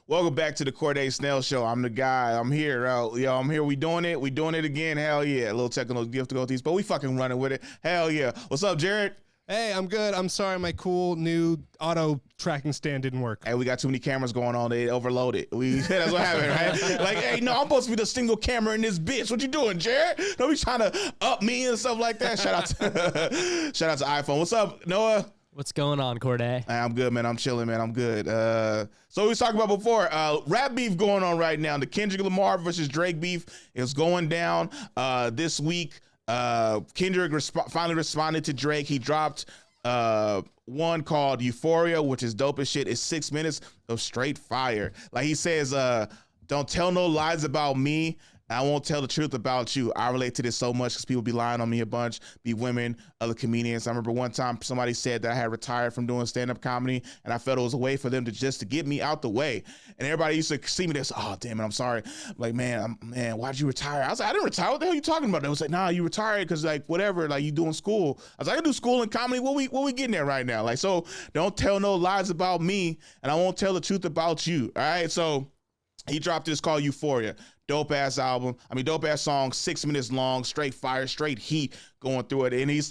Welcome back to the Corde Snell Show. I'm the guy. I'm here. I'm here. We doing it. We doing it again. Hell yeah. A little technical difficulties, but we fucking running with it. Hell yeah. What's up, Jared? Hey, I'm good. I'm sorry my cool new auto tracking stand didn't work. Hey, we got too many cameras going on. They overloaded. That's what happened, right? Like, hey, no, I'm supposed to be the single camera in this bitch. What you doing, Jared? Don't be trying to up me and stuff like that. Shout out to iPhone. What's up, Noah? What's going on, Corde? I'm good, man. I'm chilling, man. I'm good. So we was talking about before, rap beef going on right now. The Kendrick Lamar versus Drake beef is going down this week. Kendrick finally responded to Drake. He dropped one called Euphoria, which is dope as shit. It's 6 minutes of straight fire. Like he says, don't tell no lies about me. I won't tell the truth about you. I relate to this so much because people be lying on me a bunch, be women, other comedians. I remember one time somebody said that I had retired from doing stand-up comedy, and I felt it was a way for them to get me out the way. And everybody used to see me this, oh, damn it, I'm sorry. I'm like, man, why'd you retire? I was like, I didn't retire. What the hell are you talking about? They was like, nah, you retired because like whatever, like you doing school. I was like, I do school and comedy. What we getting at right now? Like, so don't tell no lies about me, and I won't tell the truth about you. All right, so he dropped this called Euphoria. Dope ass album. Dope ass song, 6 minutes long, straight fire, straight heat going through it. And he's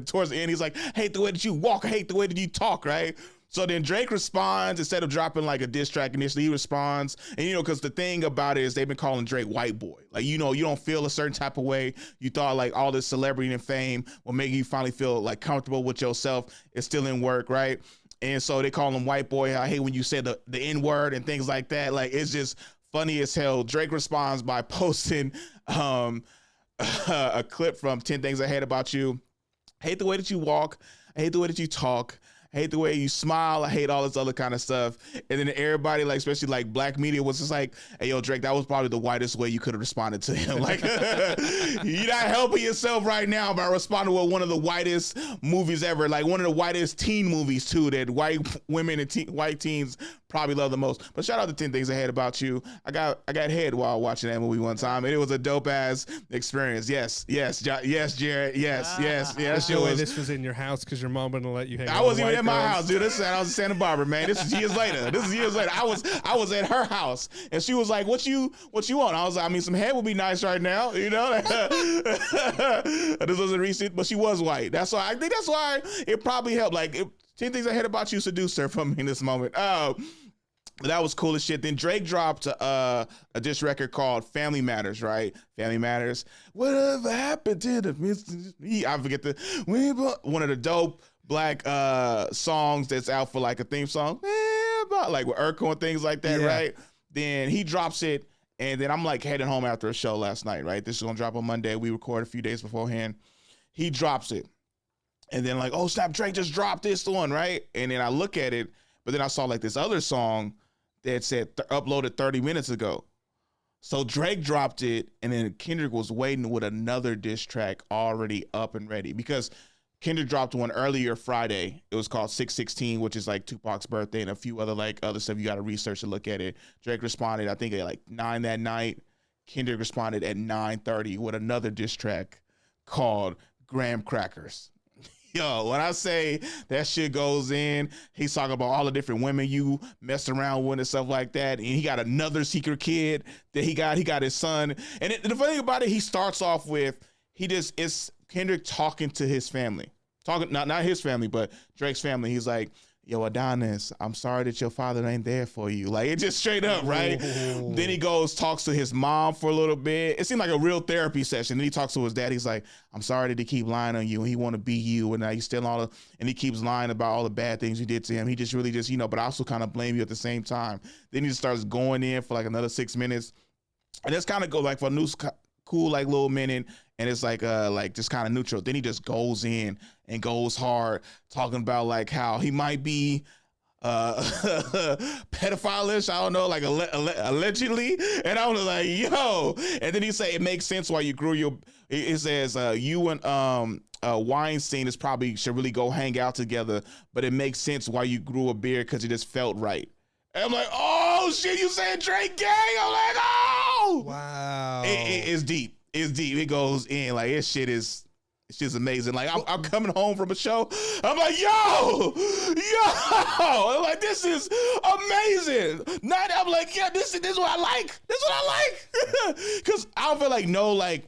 towards the end, he's like, hate the way that you walk, I hate the way that you talk, right? So then Drake responds, instead of dropping like a diss track initially, he responds. And because the thing about it is they've been calling Drake white boy. Like, you don't feel a certain type of way. You thought like all this celebrity and fame will make you finally feel like comfortable with yourself. It's still in work, right? And so they call him white boy. I hate when you say the N-word and things like that. Like, it's just funny as hell. Drake responds by posting a clip from 10 Things I Hate About You. Hate the way that you walk. I hate the way that you talk. I hate the way you smile. I hate all this other kind of stuff. And then everybody, like especially like black media, was just like, hey, yo, Drake, that was probably the whitest way you could have responded to him. Like, you're not helping yourself right now by responding with one of the whitest movies ever. Like one of the whitest teen movies too, that white women and white teens probably love the most. But shout out to 10 Things I Hate About You. I got head while watching that movie one time, and it was a dope ass experience. Yes, Jared. Yes. That's the way this was in your house because your mom wouldn't let you hang out. I wasn't even at my house, dude. I was in Santa Barbara, man. This is years later. I was at her house, and she was like, "What you want?" I was like, some head would be nice right now, This wasn't recent, but she was white. I think that's why it probably helped. Like 10 Things I Hate About You seduced her from me in this moment. That was cool as shit. Then Drake dropped a diss record called Family Matters, right? Family Matters. Whatever happened to the I forget one of the dope black songs that's out for like a theme song. Like with Urkel and things like that, yeah. Right? Then he drops it, and then I'm like heading home after a show last night, right? This is gonna drop on Monday. We recorded a few days beforehand. He drops it. And then like, oh snap, Drake just dropped this one, right? And then I look at it, but then I saw like this other song that said uploaded 30 minutes ago. So Drake dropped it, and then Kendrick was waiting with another diss track already up and ready, because Kendrick dropped one earlier Friday. It was called 616, which is like Tupac's birthday, and a few other stuff you got to research to look at it. Drake responded, I think at like 9 that night. Kendrick responded at 9:30 with another diss track called Graham Crackers. Yo, when I say that shit goes in, he's talking about all the different women you messed around with and stuff like that. And he got another secret kid that he got his son. And the funny thing about it, he starts off with, it's Kendrick talking to his family. Not his family, but Drake's family. He's like, yo, Adonis, I'm sorry that your father ain't there for you. Like, it just straight up, right? Ooh. Then he talks to his mom for a little bit. It seemed like a real therapy session. Then he talks to his dad. He's like, I'm sorry that he keep lying on you, and he want to be you, and he's still and he keeps lying about all the bad things you did to him. He just really but I also kind of blame you at the same time. Then he just starts going in for like another 6 minutes. And that's kind of go like for a new cool like little minute, and it's like just kind of neutral. Then he just goes in and goes hard, talking about like how he might be pedophile-ish, I don't know, like allegedly. And I was like, yo. And then he say it makes sense why you grew it says you and Weinstein should really go hang out together, but it makes sense why you grew a beard, because it just felt right. And I'm like, oh shit, you saying Drake gay? I'm like, oh wow. It's deep. It's deep. It goes in. Like, this shit is It's just amazing. Like I'm coming home from a show. I'm like, yo. I'm like, this is amazing. Not I'm like, yeah, this is what I like. This is what I like. Cause I don't feel like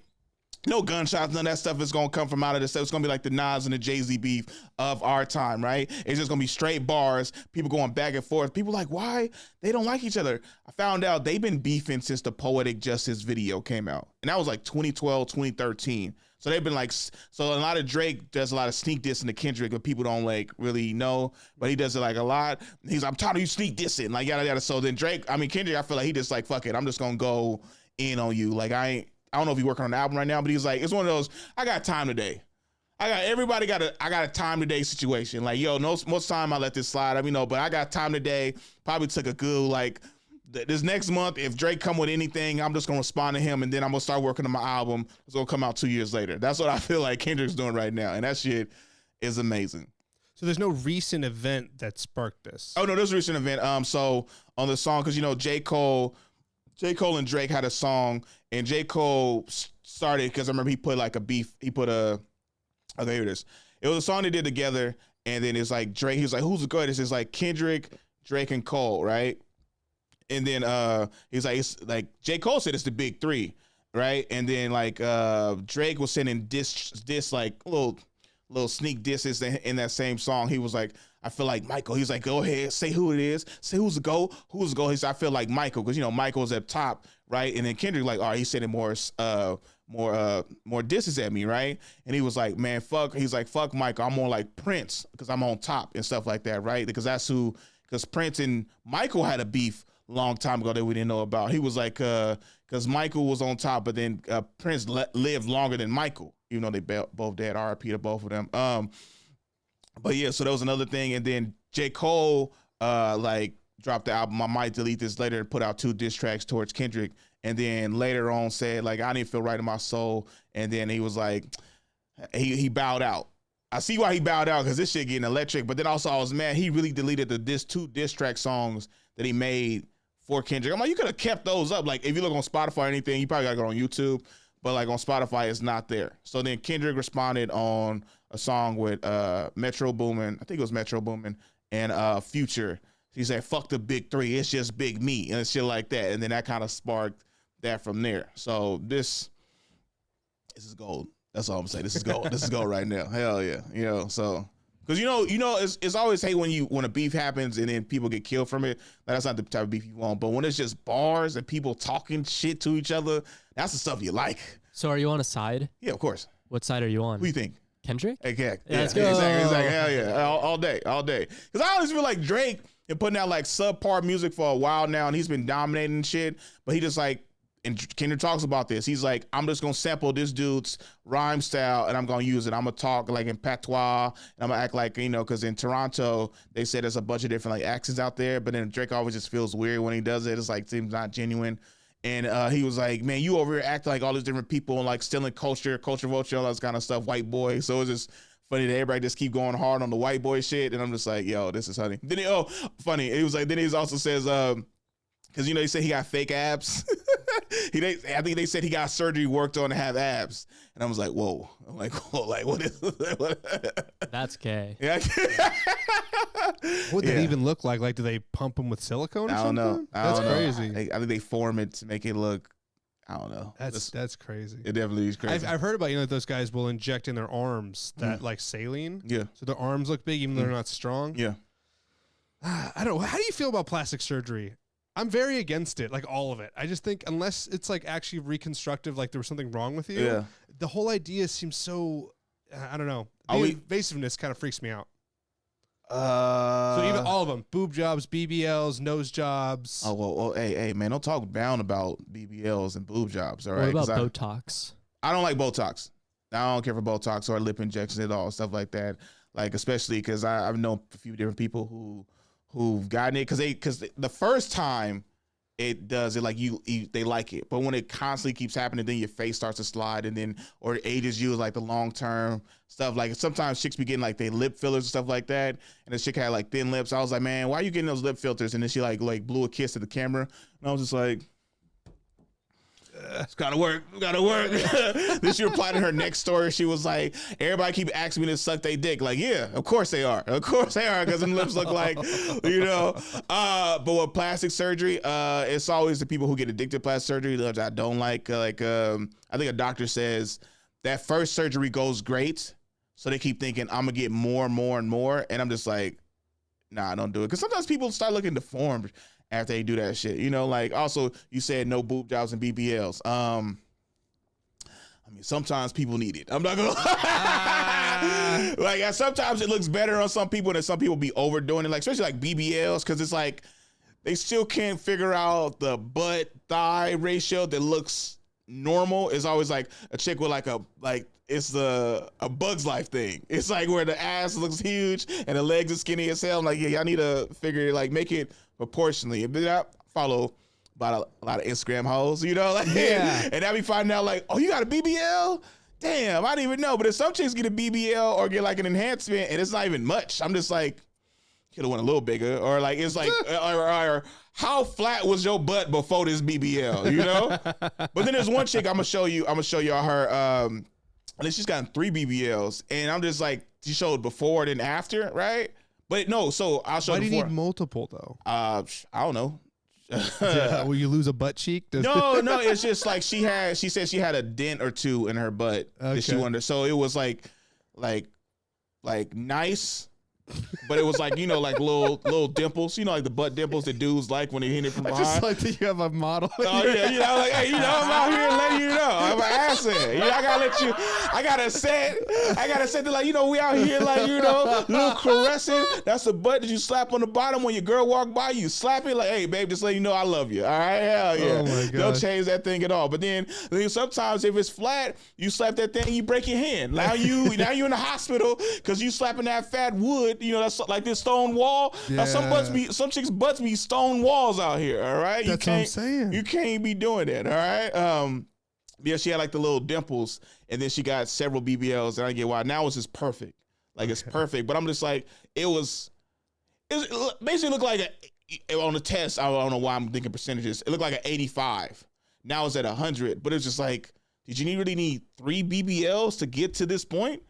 no gunshots, none of that stuff is gonna come from out of this stuff. It's gonna be like the Nas and the Jay-Z beef of our time, right? It's just gonna be straight bars, people going back and forth. People like, why? They don't like each other. I found out they've been beefing since the Poetic Justice video came out. And that was like 2012, 2013. So they've been like, so a lot of Drake does a lot of sneak diss into Kendrick, but people don't like really know, but he does it like a lot. He's like, I'm tired of you sneak dissing, like yada yada. So then Kendrick, I feel like he just like, fuck it, I'm just gonna go in on you. Like I don't know if he's working on an album right now, but he's like, it's one of those, I got time today. I got a time today situation. Like, yo, most time I let this slide, but I got time today. Probably took a good, like, this next month, if Drake come with anything, I'm just gonna respond to him, and then I'm gonna start working on my album. It's gonna come out 2 years later. That's what I feel like Kendrick's doing right now, and that shit is amazing. So there's no recent event that sparked this? Oh no, there's a recent event. So on the song, because J. Cole and Drake had a song, and J. Cole started because I remember he put like a beef. He put okay, here it is. It was a song they did together, and then it's like Drake. He was like, "Who's the greatest?" It's like Kendrick, Drake, and Cole, right? And then he's like, it's like J. Cole said it's the big three, right? And then like Drake was sending diss like little sneak disses in that same song. He was like, I feel like Michael. He's like, go ahead, say who it is, say who's the goal. He said, I feel like Michael, because Michael's up top, right? And then Kendrick like, all right, he's sending more disses at me, right? And he was like, man, fuck. He's like, fuck Michael. I'm more like Prince because I'm on top and stuff like that, right? Because Prince and Michael had a beef long time ago that we didn't know about. He was like, because Michael was on top, but then Prince lived longer than Michael, even though they both dead. R.I.P. to both of them. But yeah, so that was another thing. And then J. Cole like dropped the album. I might delete this later and put out 2 diss tracks towards Kendrick. And then later on said like, I didn't feel right in my soul. And then he was like, he bowed out. I see why he bowed out, because this shit getting electric. But then also I was mad he really deleted the 2 diss track songs that he made for Kendrick. I'm like, you could have kept those up. Like if you look on Spotify or anything, you probably gotta go on YouTube, but like on Spotify, it's not there. So then Kendrick responded on a song with Metro Boomin, I think it was Metro Boomin, and Future. He said, fuck the big three, it's just big me, and shit like that. And then that kind of sparked that from there. So this is gold. That's all I'm saying. This is gold. This is gold right now. Hell yeah. So because it's always hate when a beef happens and then people get killed from it. That's not the type of beef you want. But when it's just bars and people talking shit to each other, that's the stuff you like. So are you on a side? Yeah, of course. What side are you on? Who do you think? Kendrick? Okay. Yeah, let's go. Exactly. Hell yeah. All day. Because I always feel like Drake been putting out like subpar music for a while now, and he's been dominating shit. But he just like, and Kendrick talks about this. He's like, I'm just gonna sample this dude's rhyme style and I'm gonna use it. I'm gonna talk like in patois and I'm gonna act like, because in Toronto they said there's a bunch of different like accents out there, but then Drake always just feels weird when he does it. It's like seems not genuine. And he was like, man, you over here acting like all these different people and like stealing culture vulture, all that kind of stuff, white boy. So it's just funny that everybody just keep going hard on the white boy shit. And I'm just like, yo, this is funny. Then funny. It was like, then he also says, because he said he got fake abs. I think they said he got surgery worked on to have abs, and I was like, whoa. I'm like, whoa, like what is that? That's gay. Yeah. What would that even look like? Like, do they pump him with silicone or something? I don't know. That's crazy. I think they form it to make it look. I don't know. That's crazy. It definitely is crazy. I've heard about those guys will inject in their arms that like saline. Yeah. So their arms look big even though they're not strong. Yeah. I don't know. How do you feel about plastic surgery? I'm very against it, like all of it. I just think unless it's like actually reconstructive, like there was something wrong with you, the whole idea seems so, I don't know. The invasiveness kind of freaks me out. So even all of them, boob jobs, BBLs, nose jobs. Oh, well, hey, man, don't talk down about BBLs and boob jobs, all right? What about Botox? I don't like Botox. I don't care for Botox or lip injections at all, stuff like that. Like, especially because I've known a few different people who've gotten it because the first time it does it like they like it, but when it constantly keeps happening, then your face starts to slide, and then or it ages you like the long term stuff. Like sometimes chicks be getting like they lip fillers and stuff like that, and this chick had like thin lips. I was like, man, why are you getting those lip filters? And then she like blew a kiss to the camera, and I was just like, It's gotta work. Then she replied in her next story. She was like, everybody keep asking me to suck their dick. Like, yeah, of course they are. Because them lips look like, but with plastic surgery, it's always the people who get addicted to plastic surgery that I don't like. I think a doctor says that first surgery goes great. So they keep thinking, I'm gonna get more and more and more. And I'm just like, nah, don't do it. Because sometimes people start looking deformed after they do that shit. Like also you said no boob jobs and BBLs. I mean, sometimes people need it. I'm not gonna lie. Like sometimes it looks better on some people, and some people be overdoing it. Like especially like BBLs, because it's like they still can't figure out the butt thigh ratio that looks normal. It's always like a chick with it's a Bug's Life thing. It's like where the ass looks huge and the legs are skinny as hell. I'm like, yeah, y'all need to figure make it proportionally. But I follow about a lot of Instagram hoes, Yeah. And I be finding out like, oh, you got a BBL? Damn, I didn't even know. But if some chicks get a BBL or get like an enhancement and it's not even much, I'm just like, could have went a little bigger, or like it's like, or how flat was your butt before this BBL? But then there's one chick I'm gonna show y'all her. And then she's gotten 3 BBLs, and I'm just like, she showed before and then after, right? But no, so I'll show. Why do you before. need multiple though? I don't know. Will you lose a butt cheek? No, it's just like she said she had a dent or 2 in her butt that she wanted. So it was like nice. But it was like, like little dimples, like the butt dimples that dudes like when they hit it from behind. I just like that you have a model. Oh yeah, like, hey, I'm out here letting you know. I'm an asset. I gotta set that like, we out here like, little caressing. That's the butt that you slap on the bottom when your girl walk by, you slap it like, hey babe, just let you know I love you. All right, hell yeah. Oh my gosh. Don't change that thing at all. But then sometimes if it's flat, you slap that thing, you break your hand. Now you in the hospital because you slapping that fat wood. That's like this stone wall. Yeah. Some chicks' butts be stone walls out here. All right, that's what I'm saying. You can't be doing that. All right. Yeah, she had like the little dimples, and then she got several BBLs, and I get why. Now it's just perfect. Like it's perfect. But I'm just like, it basically looked like on the test. I don't know why I'm thinking percentages. It looked like an 85. Now it's at 100. But it's just like, did you really need 3 BBLs to get to this point?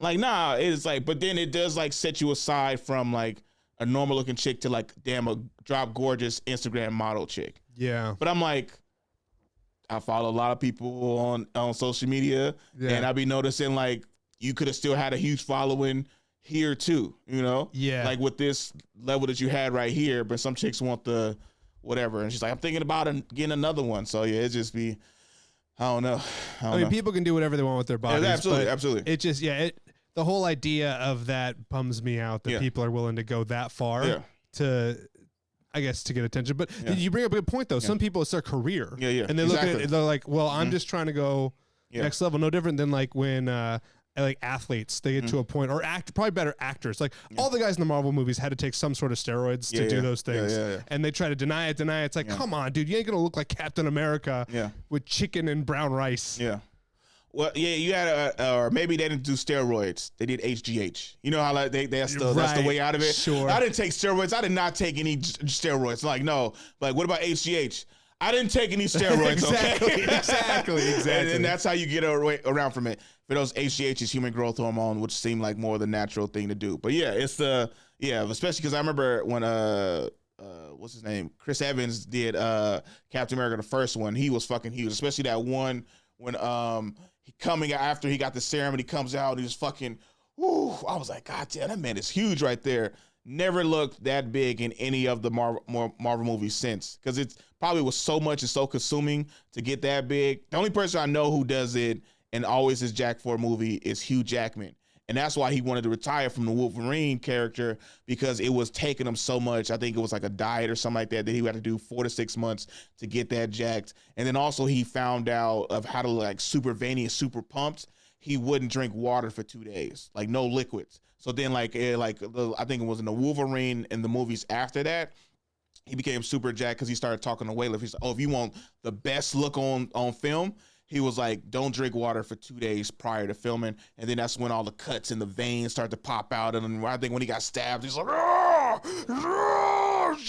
Like, nah, it's like, but then it does like set you aside from like a normal looking chick to like, damn, a drop gorgeous Instagram model chick. Yeah. But I'm like, I follow a lot of people on social media, and I be noticing like you could have still had a huge following here too, Yeah. Like with this level that you had right here, but some chicks want the whatever. And she's like, I'm thinking about getting another one. So yeah, it just be, I don't know. I mean, people can do whatever they want with their bodies. Yeah, absolutely. It just, the whole idea of that bums me out that people are willing to go that far to, I guess, to get attention. But you bring up a good point, though. Some people, it's their career. Yeah. And they look at it, they're like, well, I'm just trying to go next level. No different than like when like athletes, they get to a point, or probably better actors. Like all the guys in the Marvel movies had to take some sort of steroids to do those things. And they try to deny it. It's like, come on, dude, you ain't going to look like Captain America with chicken and brown rice. Yeah. Well, yeah, you had or maybe they didn't do steroids. They did HGH. You know how like that's the way out of it. Sure. I didn't take steroids. I did not take any steroids. Like no. Like what about HGH? I didn't take any steroids. Exactly. And that's how you get around from it. For those HGH is human growth hormone, which seemed like more the natural thing to do. But yeah, it's especially because I remember when what's his name, Chris Evans did Captain America the first one. He was fucking huge, especially that one when coming after he got the serum and he comes out and he's fucking, whoo, I was like, God damn, that man is huge right there. Never looked that big in any of the Marvel movies since, because it probably was so much and so consuming to get that big. The only person I know who does it and always is Jack for a movie is Hugh Jackman. And that's why he wanted to retire from the Wolverine character, because it was taking him so much. I think it was like a diet or something like that he had to do 4 to 6 months to get that jacked. And then also he found out of how to like super veiny and super pumped. He wouldn't drink water for 2 days, like no liquids. So then I think it was in the Wolverine and the movies after that, he became super jacked because he started talking to weightlifters. He's like, oh, if you want the best look on film, he was like, don't drink water for 2 days prior to filming. And then that's when all the cuts and the veins start to pop out. And then I think when he got stabbed, he's like,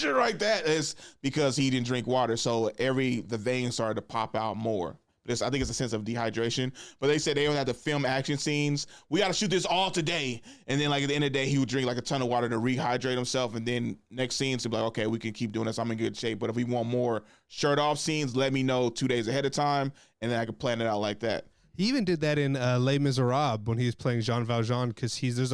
like that. It's because he didn't drink water, so the veins started to pop out more. I think it's a sense of dehydration. But they said they don't have to film action scenes. We got to shoot this all today. And then like at the end of the day, he would drink like a ton of water to rehydrate himself. And then next scenes, he'd be like, okay, we can keep doing this. I'm in good shape. But if we want more shirt off scenes, let me know 2 days ahead of time. And then I can plan it out like that. He even did that in Les Miserables when he was playing Jean Valjean, because there's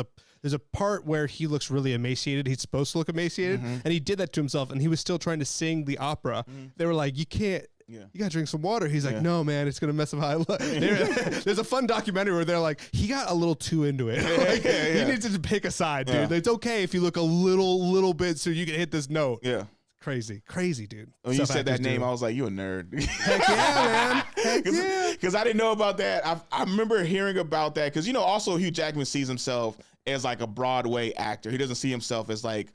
a part where he looks really emaciated. He's supposed to look emaciated. And he did that to himself. And he was still trying to sing the opera. They were like, you can't. Yeah. You gotta drink some water. He's like, no, man, it's gonna mess up how I look. There's a fun documentary where they're like, he got a little too into it. He needs to pick a side, dude. It's okay if you look a little bit so you can hit this note. Yeah. Crazy, dude. When you said that name, I was like, you a nerd. Heck yeah, man. Heck yeah. Because I didn't know about that. I remember hearing about that because, also Hugh Jackman sees himself as like a Broadway actor. He doesn't see himself as like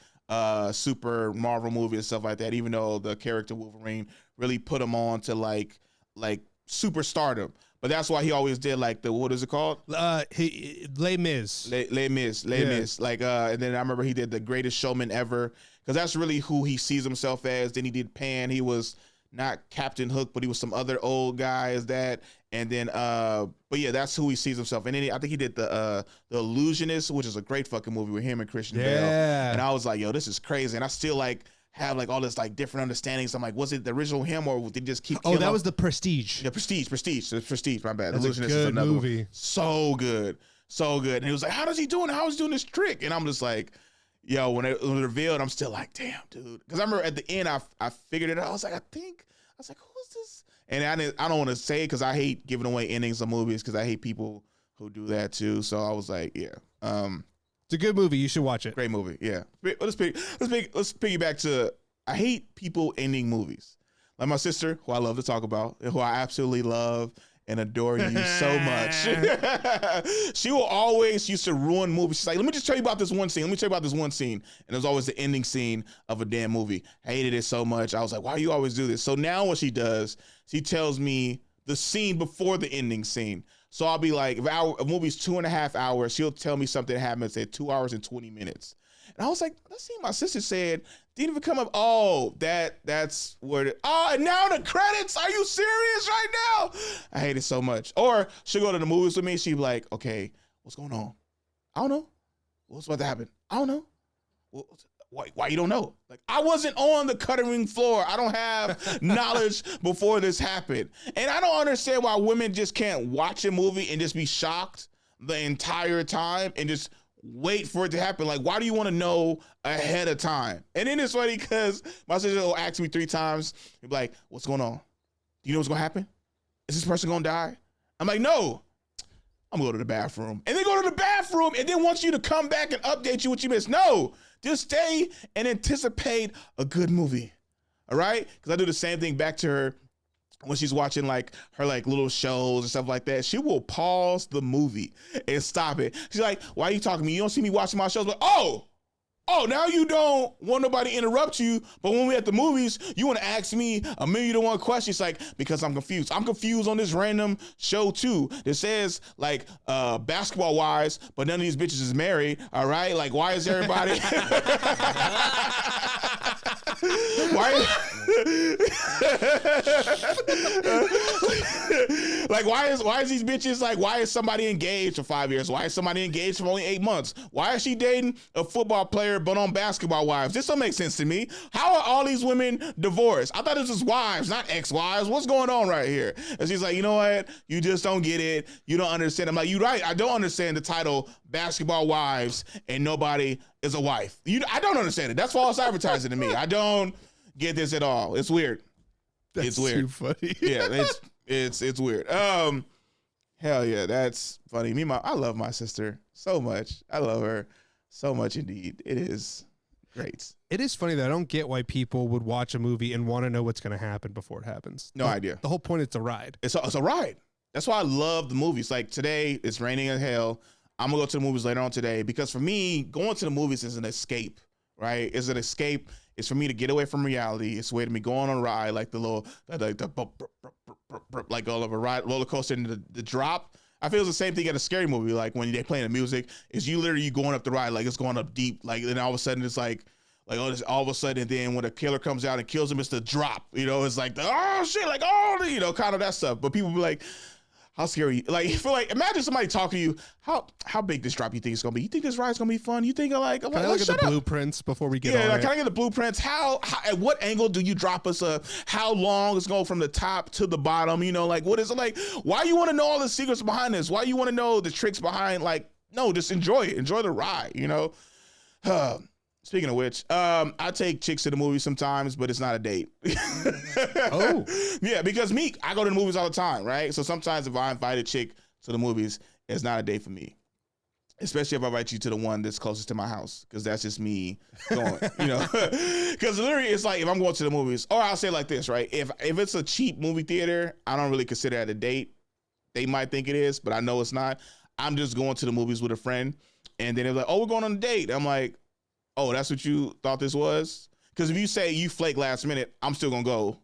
super Marvel movie and stuff like that, even though the character Wolverine really put him on to like super stardom. But that's why he always did like what is it called? Les Mis. Les Mis. Like and then I remember he did The Greatest Showman Ever, because that's really who he sees himself as. Then he did Pan. He was not Captain Hook, but he was some other old guy as that. And then but yeah, that's who he sees himself. And then I think he did the Illusionist, which is a great fucking movie with him and Christian Bale. And I was like, yo, this is crazy. And I still like have like all this like different understandings. I'm like, was it the original him or did they just keep? Oh, that was The Prestige. Yeah, Prestige. My bad. That's Illusionist a good is another movie. One. So good. And he was like, how is he doing this trick? And I'm just like, yo, when it was revealed, I'm still like, damn, dude. Because I remember at the end, I figured it out. I was like, who's this? And I don't want to say it because I hate giving away endings of movies because I hate people who do that too. So I was like, yeah. It's a good movie. You should watch it. Great movie. Yeah. Let's piggyback to, I hate people ending movies. Like my sister, who I love to talk about, who I absolutely love and adore you so much. She will always used to ruin movies. She's like, let me just tell you about this one scene. And it was always the ending scene of a damn movie. I hated it so much. I was like, why do you always do this? So now what she does, she tells me the scene before the ending scene. So I'll be like, if a movie's 2.5 hours, she'll tell me something happens at 2 hours and 20 minutes. And I was like, let's see, my sister said, didn't even come up. Oh, that's where and now the credits. Are you serious right now? I hate it so much. Or she'll go to the movies with me. She'll be like, okay, what's going on? I don't know. What's about to happen? I don't know. Why you don't know? Like, I wasn't on the cutting room floor. I don't have knowledge before this happened. And I don't understand why women just can't watch a movie and just be shocked the entire time and just wait for it to happen. Like, why do you want to know ahead of time? And then it's funny because my sister will ask me 3 times and be like, what's going on? Do you know what's going to happen? Is this person going to die? I'm like, no. I'm going to go to the bathroom. And then go to the bathroom and then wants you to come back and update you what you missed. No. Just stay and anticipate a good movie. All right? Because I do the same thing back to her when she's watching like her like little shows and stuff like that. She will pause the movie and stop it. She's like, why are you talking to me? You don't see me watching my shows. But oh, now you don't want nobody to interrupt you. But when we're at the movies, you want to ask me 1,000,001 questions. Like, because I'm confused. I'm confused on this random show too that says like Basketball Wives, but none of these bitches is married. All right. Like, why is everybody like why is these bitches like, why is somebody engaged for 5 years? Why is somebody engaged for only 8 months? Why is she dating a football player but on Basketball Wives? This don't make sense to me. How are all these women divorced? I thought this was wives, not ex-wives. What's going on right here? And she's like, you know what? You just don't get it. You don't understand. I'm like, you're right. I don't understand the title Basketball Wives and nobody is a wife. I don't understand it. That's false advertising to me. I don't get this at all. It's weird. It's weird. Too funny. Yeah, it's weird. Hell yeah, that's funny. I love my sister so much. I love her so much indeed. It is great. It is funny that I don't get why people would watch a movie and want to know what's going to happen before it happens. No idea. The whole point is it's a ride. It's a ride. That's why I love the movies. Like today, it's raining as hell. I'm gonna go to the movies later on today because for me, going to the movies is an escape, right? It's an escape. It's for me to get away from reality. It's a way to me going on a ride, like the little, like all of a ride, roller coaster, and the drop. I feel it's the same thing at a scary movie. Like when they playing the music, is you literally going up the ride, like it's going up deep, like then all of a sudden it's like Like, oh, this, all of a sudden, then when the killer comes out and kills him, it's the drop. You know, it's like, oh, shit, like, oh, you know, kind of that stuff. But people be like, how scary? Like, feel like, imagine somebody talking to you, how big this drop you think it's going to be? You think this ride's going to be fun? You think, like, can I look at the blueprints before we get on like, it? can I get the blueprints? How, at what angle do you drop us? How long is going from the top to the bottom? You know, like, what is it like? Why you want to know all the secrets behind this? Why you want to know the tricks behind, like, no, just enjoy it. Enjoy the ride, you know? Speaking of which, I take chicks to the movies sometimes, but it's not a date. Oh. Yeah, because I go to the movies all the time, right? So sometimes if I invite a chick to the movies, it's not a date for me. Especially if I invite you to the one that's closest to my house, because that's just me going, you know? Because literally, it's like if I'm going to the movies, or I'll say it like this, right? If it's a cheap movie theater, I don't really consider that a date. They might think it is, but I know it's not. I'm just going to the movies with a friend, and then they're like, oh, we're going on a date. I'm like, oh, that's what you thought this was? Because if you say you flake last minute, I'm still going to go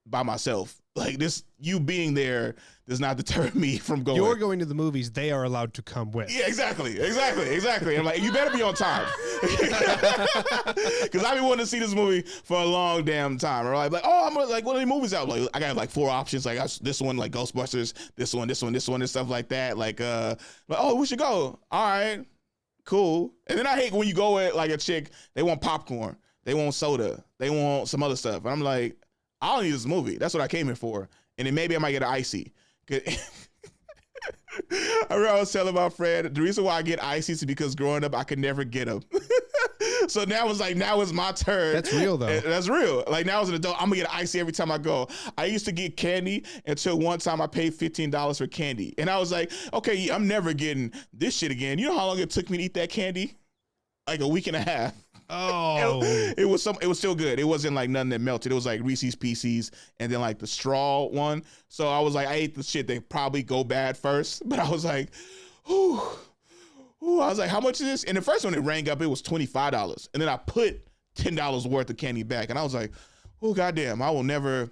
by myself. Like this, you being there does not deter me from going. You're going to the movies. They are allowed to come with. Yeah, exactly. I'm like, you better be on time. Because I've been wanting to see this movie for a long damn time. Or like, oh, I'm like, what are the movies out? Like, I got like 4 options. Like this one, like Ghostbusters, this one, and stuff like that. Like, oh, we should go. All right, cool. And then I hate when you go with like a chick, they want popcorn, they want soda, they want some other stuff. And I'm like, I don't need this movie. That's what I came here for. And then maybe I might get an icy. I remember I was telling my friend, the reason why I get ices is because growing up, I could never get them. So now it's my turn. That's real though. That's real. Like now as an adult, I'm gonna get an icy every time I go. I used to get candy until one time I paid $15 for candy. And I was like, okay, I'm never getting this shit again. You know how long it took me to eat that candy? Like a week and a half. Oh, it was still good. It wasn't like nothing that melted. It was like Reese's Pieces and then like the straw one. So I was like, I ate the shit that probably go bad first, but I was like, ooh, I was like, how much is this? And the first one it rang up, it was $25. And then I put $10 worth of candy back. And I was like, oh, goddamn, I will never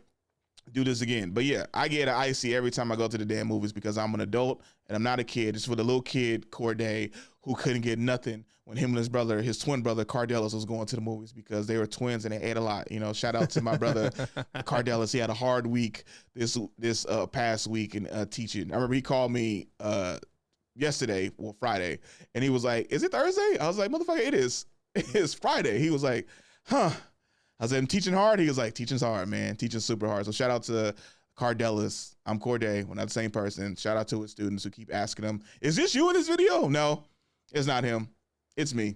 do this again. But yeah, I get an icy every time I go to the damn movies because I'm an adult and I'm not a kid. It's for the little kid, Corde, who couldn't get nothing when him and his twin brother, Cardellis, was going to the movies because they were twins and they ate a lot. You know, shout out to my brother, Cardellis. He had a hard week this past week in teaching. I remember he called me Friday, and he was like, is it Thursday? I was like, motherfucker, it is. It's Friday. He was like, huh. I said, I'm teaching hard. He was like, teaching's hard, man. Teaching's super hard. So shout out to Cardellis. I'm Corde. We're not the same person. Shout out to his students who keep asking him, is this you in this video? No, it's not him. It's me.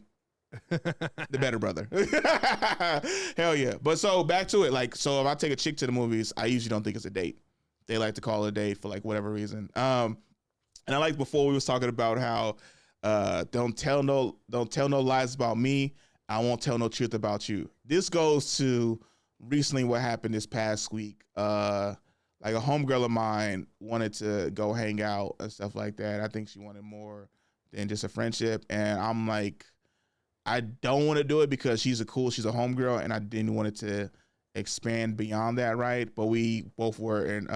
The better brother. Hell yeah. But so back to it. Like, so if I take a chick to the movies, I usually don't think it's a date. They like to call it a date for like whatever reason. And I like before we was talking about how don't tell no lies about me. I won't tell no truth about you. This goes to recently what happened this past week. Like a homegirl of mine wanted to go hang out and stuff like that. I think she wanted more than just a friendship. And I'm like, I don't want to do it because she's a homegirl and I didn't want it to expand beyond that, right? But we both were in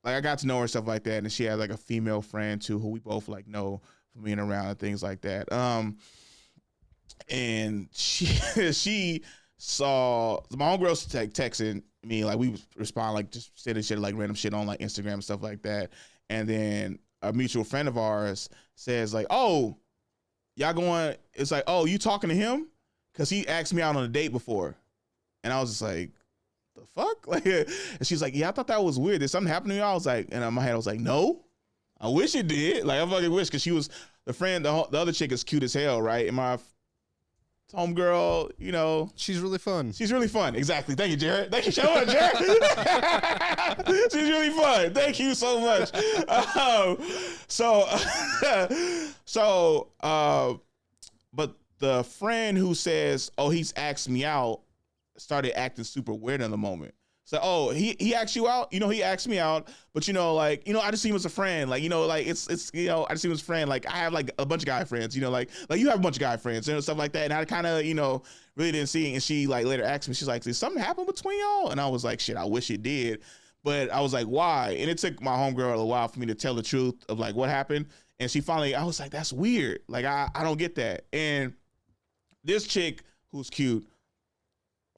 like I got to know her, stuff like that, and she had like a female friend too who we both like know from being around and things like that. And she saw my homegirl texting me, like we respond like just saying shit like random shit on like Instagram and stuff like that. And then a mutual friend of ours says like, oh, y'all going, it's like, oh, you talking to him? Cause he asked me out on a date before. And I was just like, the fuck? Like, and she's like, yeah, I thought that was weird. Did something happen to you? I was like, and in my head, I was like, no, I wish it did. Like, I fucking wish, cause she was the friend, the other chick is cute as hell, right? And my homegirl, you know, she's really fun. She's really fun. Exactly. Thank you, Jared. Thank you so much, Jared. She's really fun. Thank you so much. But the friend who says, oh, he's asked me out, started acting super weird in the moment. So, oh, he asked you out? You know, he asked me out, but, you know, like, you know, I just see him as a friend. Like, you know, like, it's you know, I just see him as a friend. Like, I have, like, a bunch of guy friends, you know, like you have a bunch of guy friends and stuff like that. And I kind of, you know, really didn't see it. And she, like, later asked me, she's like, did something happen between y'all? And I was like, shit, I wish it did. But I was like, why? And it took my homegirl a while for me to tell the truth of, like, what happened. And she finally, I was like, that's weird. Like, I don't get that. And this chick who's cute,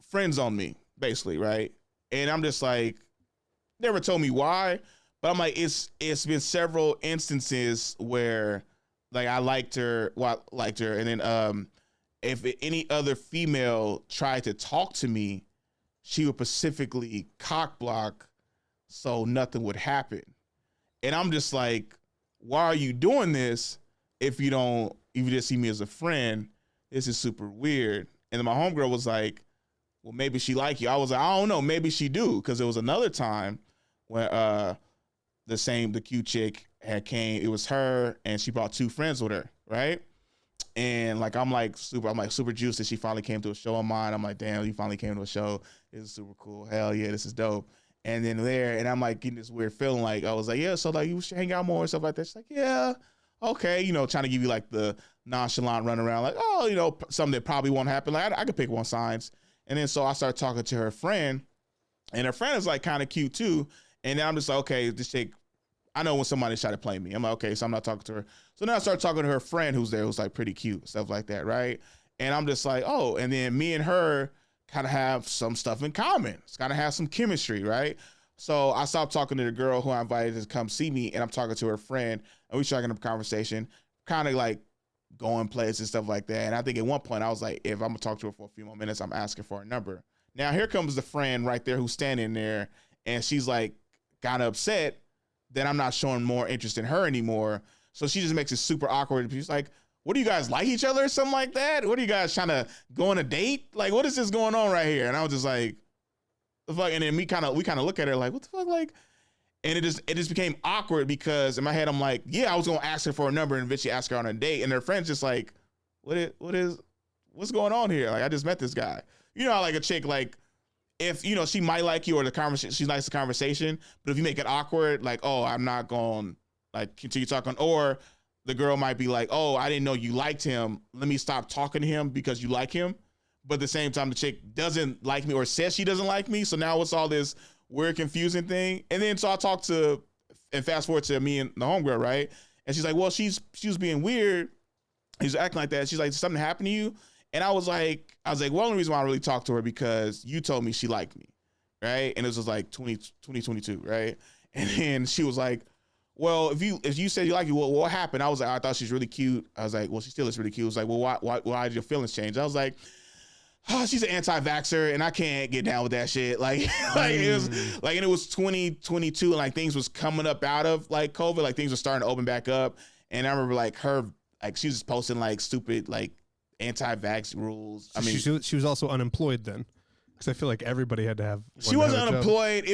friends on me, basically, right? And I'm just like, never told me why, but I'm like, it's been several instances where like I liked her, and then if any other female tried to talk to me, she would specifically cock block so nothing would happen. And I'm just like, why are you doing this if you just see me as a friend? This is super weird. And then my homegirl was like, well, maybe she like you. I was like, I don't know, maybe she do. Cause there was another time where the cute chick came, it was her and she brought 2 friends with her, right? And like I'm like super juiced that she finally came to a show of mine. I'm like, damn, you finally came to a show. This is super cool. Hell yeah, this is dope. And then and I'm like getting this weird feeling, like I was like, yeah, so like you should hang out more and stuff like that. She's like, yeah, okay, trying to give you like the nonchalant run around, like, oh, something that probably won't happen. Like I could pick one signs. And then so I started talking to her friend, and her friend is like kind of cute too. And then I'm just like, okay, this chick, I know when somebody's trying to play me. I'm like, okay, so I'm not talking to her. So then I started talking to her friend who's there, who's like pretty cute, stuff like that, right? And I'm just like, oh, and then me and her kind of have some stuff in common. It's kind of have some chemistry, right? So I stopped talking to the girl who I invited to come see me, and I'm talking to her friend, and we striking up a conversation, kind of like going places and stuff like that. And I think at one point I was like, if I'm gonna talk to her for a few more minutes, I'm asking for a number. Now here comes the friend right there who's standing there, and she's like kind of upset that I'm not showing more interest in her anymore. So she just makes it super awkward. She's like, what do you guys like each other or something like that? What are you guys trying to go on a date? Like, what is this going on right here? And I was just like, the fuck? And then we kind of look at her like, what the fuck? Like, and it just became awkward because in my head, I'm like, yeah, I was going to ask her for a number and eventually ask her on a date. And her friend's just like, what's going on here? Like, I just met this guy. How like a chick, like, if, she might like you or the conversation, she likes the conversation, but if you make it awkward, like, oh, I'm not going like continue talking, or the girl might be like, oh, I didn't know you liked him. Let me stop talking to him because you like him. But at the same time, the chick doesn't like me or says she doesn't like me. So now it's all this weird, confusing thing. And then so I talked to, and fast forward to me and the homegirl, right? And she's like, well, she was being weird. He's acting like that. She's like, something happened to you? And I was like, well, the only reason why I really talked to her because you told me she liked me, right? And this was like 2022, right? And then she was like, well, if you said you like you, well, what happened? I was like, I thought she's really cute. I was like, well, she still is really cute. I was like, well, why did your feelings change? I was like, oh, she's an anti-vaxxer and I can't get down with that shit. Like it was like, and it was 2022 and like things was coming up out of like COVID, like things were starting to open back up. And I remember like her, like she was just posting like stupid, like anti-vax rules. I mean, she was also unemployed then. Cause I feel like everybody had to have. She wasn't unemployed.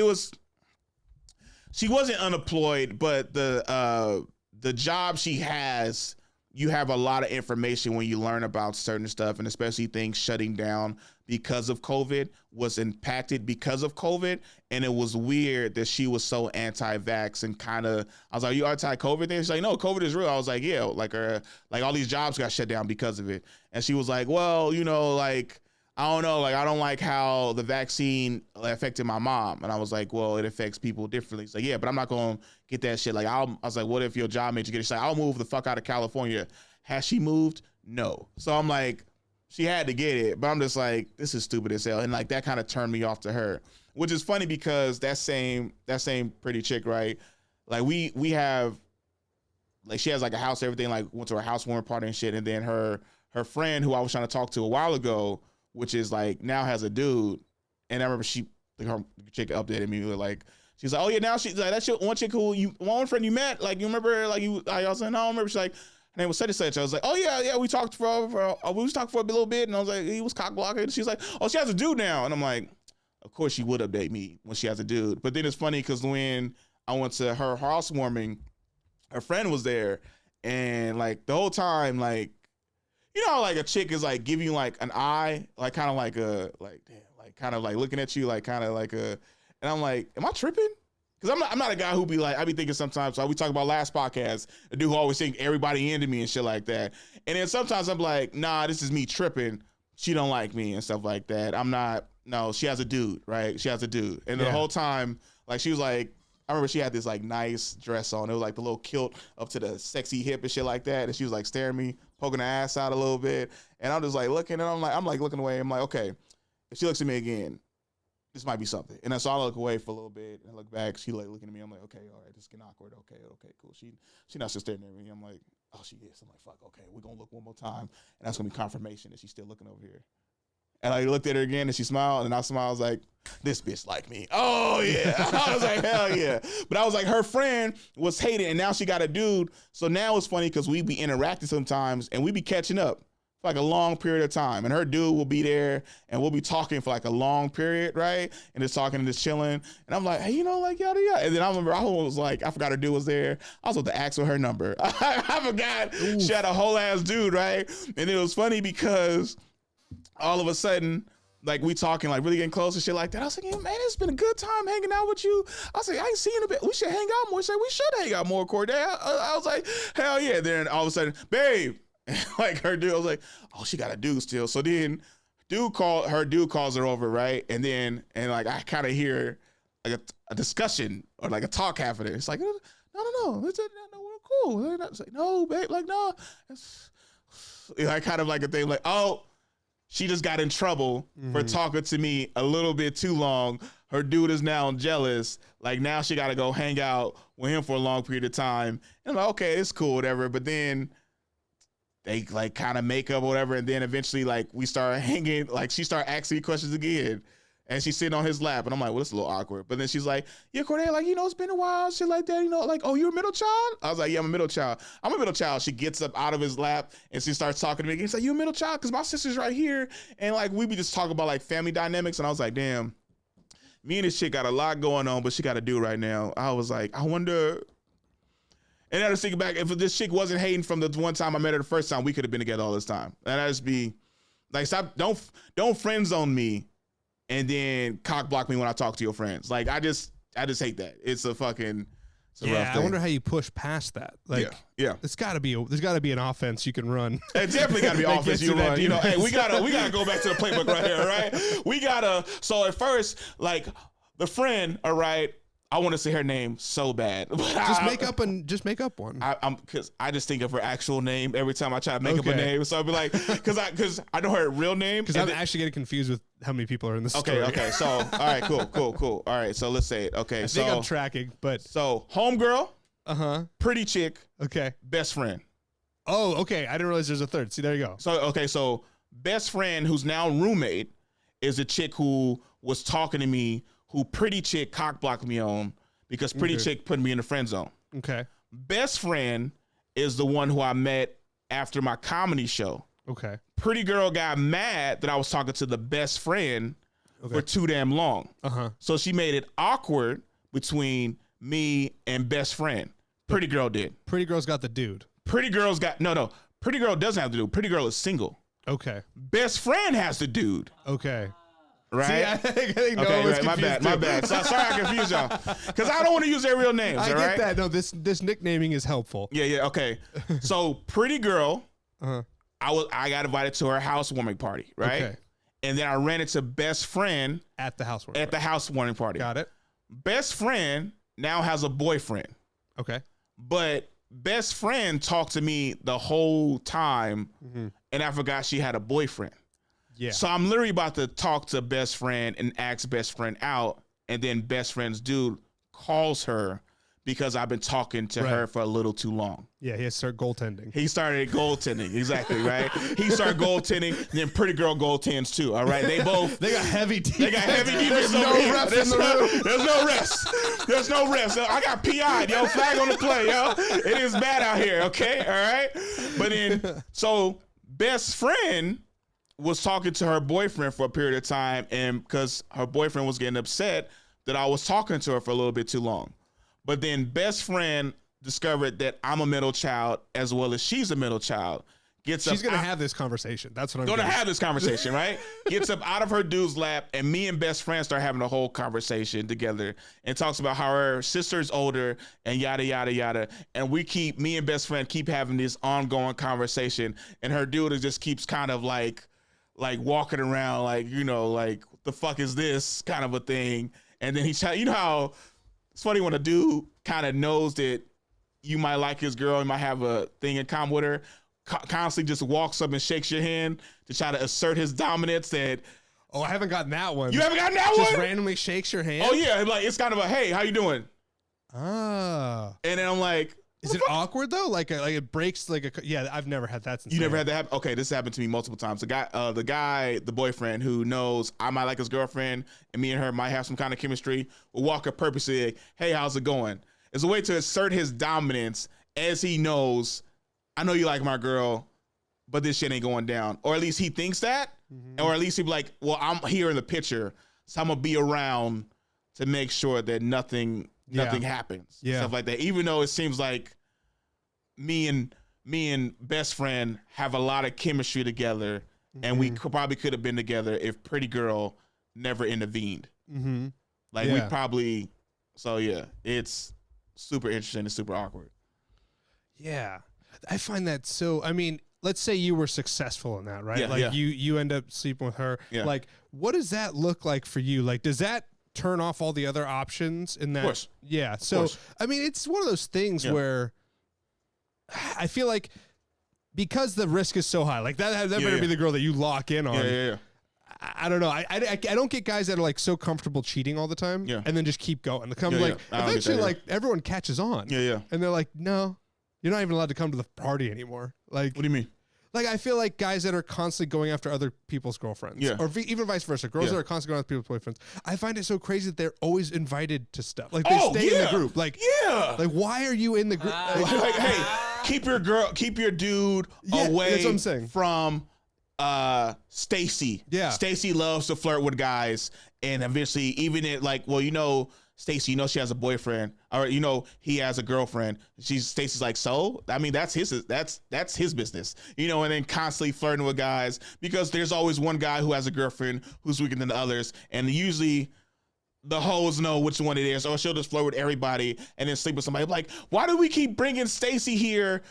She wasn't unemployed, but the job she has, you have a lot of information when you learn about certain stuff, and especially things shutting down because of COVID was impacted because of COVID. And it was weird that she was so anti-vax and kind of, I was like, you anti-COVID thing? She's like, no, COVID is real. I was like, yeah, like all these jobs got shut down because of it. And she was like, well, like, I don't know, like I don't like how the vaccine affected my mom. And I was like, well, it affects people differently. She's like, yeah, but I'm not going to get that shit. Like I was like, what if your job made you get it? She's like, I'll move the fuck out of California. Has she moved? No. So I'm like, she had to get it, but I'm just like, this is stupid as hell. And like that kind of turned me off to her, which is funny because that same pretty chick, right? Like we have, like she has like a house, everything, like went to her housewarming party and shit. And then her friend who I was trying to talk to a while ago, which is like now has a dude. And I remember her chick updated me with like, she's like, oh yeah, now she's like, that's your one chick who one friend you met. Like you remember, like I was like, no, I remember. She's like, her name was such and such. I was like, oh yeah, we talked for a little bit. And I was like, he was cock blocking. She's like, oh, she has a dude now. And I'm like, of course she would update me when she has a dude. But then it's funny because when I went to her housewarming, her friend was there. And like the whole time, like, you know how like a chick is like giving you like an eye, like kind of like a, like, damn, like kind of like looking at you, like kind of like a, and I'm like, am I tripping? Because I'm not a guy who be like, I be thinking sometimes, like we talked about last podcast, a dude who always think everybody into me and shit like that. And then sometimes I'm like, nah, this is me tripping. She don't like me and stuff like that. I'm not, no, she has a dude, right? She has a dude. And the whole time, like she was like, I remember she had this like nice dress on. It was like the little kilt up to the sexy hip and shit like that. And she was like staring at me, poking her ass out a little bit. And I'm just like looking, and I'm like looking away. I'm like, okay, if she looks at me again, this might be something. And then so I look away for a little bit and I look back. She like looking at me. I'm like, okay, all right, this is getting awkward. Okay, cool. She not just staring at me. I'm like, oh, she is. I'm like, fuck, okay, we're gonna look one more time. And that's gonna be confirmation that she's still looking over here. And I looked at her again and she smiled, and I smiled. I was like, this bitch like me. Oh yeah. I was like, hell yeah. But I was like, her friend was hated, and now she got a dude. So now it's funny because we be interacting sometimes and we be catching up for like a long period of time. And her dude will be there and we'll be talking for like a long period, right? And just talking and just chilling. And I'm like, hey, like yada yada. And then I remember I was like, I forgot her dude was there. I was about to ask for her number. I forgot. Ooh. She had a whole ass dude, right? And it was funny because all of a sudden, like we talking, like really getting close and shit like that. I was like, yeah, man, it's been a good time hanging out with you. I was like, I ain't seen you in a bit. We should hang out more. She said, we should hang out more, Corde. I was like, hell yeah. Then all of a sudden, babe, like her dude, I was like, oh, she got a dude still. So then her dude calls her over, right? And like I kind of hear like a discussion or like a talk happening. It's like, no, we're cool. It's like, no, babe, like, no. It's like kind of like a thing like, oh, she just got in trouble for talking to me a little bit too long. Her dude is now jealous. Like now she got to go hang out with him for a long period of time. And I'm like, okay, it's cool, whatever. But then they like kind of make up or whatever. And then eventually like we start hanging, like she started asking me questions again. And she's sitting on his lap. And I'm like, well, it's a little awkward. But then she's like, yeah, Corde, like, it's been a while, shit like that. Like, oh, you're a middle child? I was like, yeah, I'm a middle child. I'm a middle child. She gets up out of his lap and she starts talking to me. He's like, you a middle child? Because my sister's right here. And like, we be just talking about like family dynamics. And I was like, damn, me and this chick got a lot going on, but she got a dude right now. I was like, I wonder. And I was thinking back, if this chick wasn't hating from the one time I met her the first time, we could have been together all this time. And I just be like, stop, don't friend zone me. And then cock block me when I talk to your friends. Like I just hate that. It's a rough thing. I wonder how you push past that. Like, yeah. There's got to be an offense you can run. It definitely got to be offense you run. Hey, we gotta go back to the playbook right here, right? So at first, like the friend, all right. I want to say her name so bad. Just make up one. Because I just think of her actual name every time I try to make up a name. So I'd be like, because I know her real name. Because I'm actually getting confused with how many people are in this story. Okay. So all right, cool. All right, so let's say it. Okay, I think I'm tracking, but so homegirl, pretty chick, best friend. Oh, okay. I didn't realize there's a third. See, there you go. So best friend who's now roommate is a chick who was talking to me. Who pretty chick cock blocked me on because pretty chick put me in the friend zone. Okay. Best friend is the one who I met after my comedy show. Okay. Pretty girl got mad that I was talking to the best friend for too damn long. So she made it awkward between me and best friend. Pretty girl did. Pretty girl's got the dude. Pretty girl's got no. Pretty girl doesn't have the dude. Pretty girl is single. Okay. Best friend has the dude. Okay. Right? See, I think right. My bad. So, sorry I confused y'all. Because I don't want to use their real names. I get that. No, this nicknaming is helpful. Yeah. Okay. So pretty girl, I got invited to her housewarming party, right? Okay. And then I ran into best friend at the housewarming party. Got it. Best friend now has a boyfriend. Okay. But best friend talked to me the whole time, and I forgot she had a boyfriend. Yeah. So I'm literally about to talk to best friend and ask best friend out, and then best friend's dude calls her because I've been talking to her for a little too long. Yeah, he started goaltending. He started goaltending, exactly, right? He started goaltending, and then pretty girl goaltends too, all right? They got heavy defense. They got heavy defense. There's no refs. I got PI, yo, flag on the play, yo. It is bad out here, okay, all right? But then, so best friend was talking to her boyfriend for a period of time, and because her boyfriend was getting upset that I was talking to her for a little bit too long. But then best friend discovered that I'm a middle child as well as she's a middle child. She's going to have this conversation. That's what I'm going to have this conversation, right? Gets up out of her dude's lap, and me and best friend start having a whole conversation together and talks about how her sister's older and yada, yada, yada. And me and best friend keep having this ongoing conversation, and her dude just keeps kind of like walking around like, like, what the fuck is this kind of a thing? And then how it's funny when a dude kind of knows that you might like his girl, you might have a thing in common with her, constantly just walks up and shakes your hand to try to assert his dominance. That Oh, I haven't gotten that one. you haven't gotten that Just one? randomly shakes your hand? Oh yeah, like it's kind of a hey, how you doing? Ah. And then I'm like, Is it awkward though? Like it breaks yeah, I've never had that since. you never had that happen? Okay, this happened to me multiple times. The boyfriend who knows I might like his girlfriend and me and her might have some kind of chemistry will walk up purposely like, hey, how's it going? It's a way to assert his dominance as he knows, I know you like my girl, but this shit ain't going down. Or at least he thinks that. Or at least he'd be like, well, I'm here in the picture, so I'm gonna be around to make sure that nothing happens. Yeah. Stuff like that. Even though it seems like me and best friend have a lot of chemistry together, and we probably could have been together if pretty girl never intervened. Like we probably. So yeah, it's super interesting and super awkward. Yeah. I find that so, I mean, let's say you were successful in that, right? Yeah, like yeah. you end up sleeping with her. Yeah. Like, what does that look like for you? Like, does that turn off all the other options in that? Of course. Yeah. So, course. I mean, it's one of those things where I feel like because the risk is so high, like that better be the girl that you lock in on. Yeah. I don't know. I don't get guys that are like so comfortable cheating all the time and then just keep going. They come like eventually like everyone catches on. Yeah. And they're like, no, you're not even allowed to come to the party anymore. Like, What do you mean? like I feel like guys that are constantly going after other people's girlfriends, or even vice versa, girls that are constantly going after people's boyfriends. I find it so crazy that they're always invited to stuff. Like they stay in the group. Like like why are you in the group? Like, hey, keep your dude away that's what I'm saying. from Stacy. Yeah. Stacy loves to flirt with guys, and eventually even it like, well, you know, Stacy, you know she has a boyfriend, or you know he has a girlfriend. Stacy's like, so I mean that's his business, you know, and then constantly flirting with guys because there's always one guy who has a girlfriend who's weaker than the others, and usually the hoes know which one it is, or she'll just flirt with everybody and then sleep with somebody. Like, why do we keep bringing Stacy here?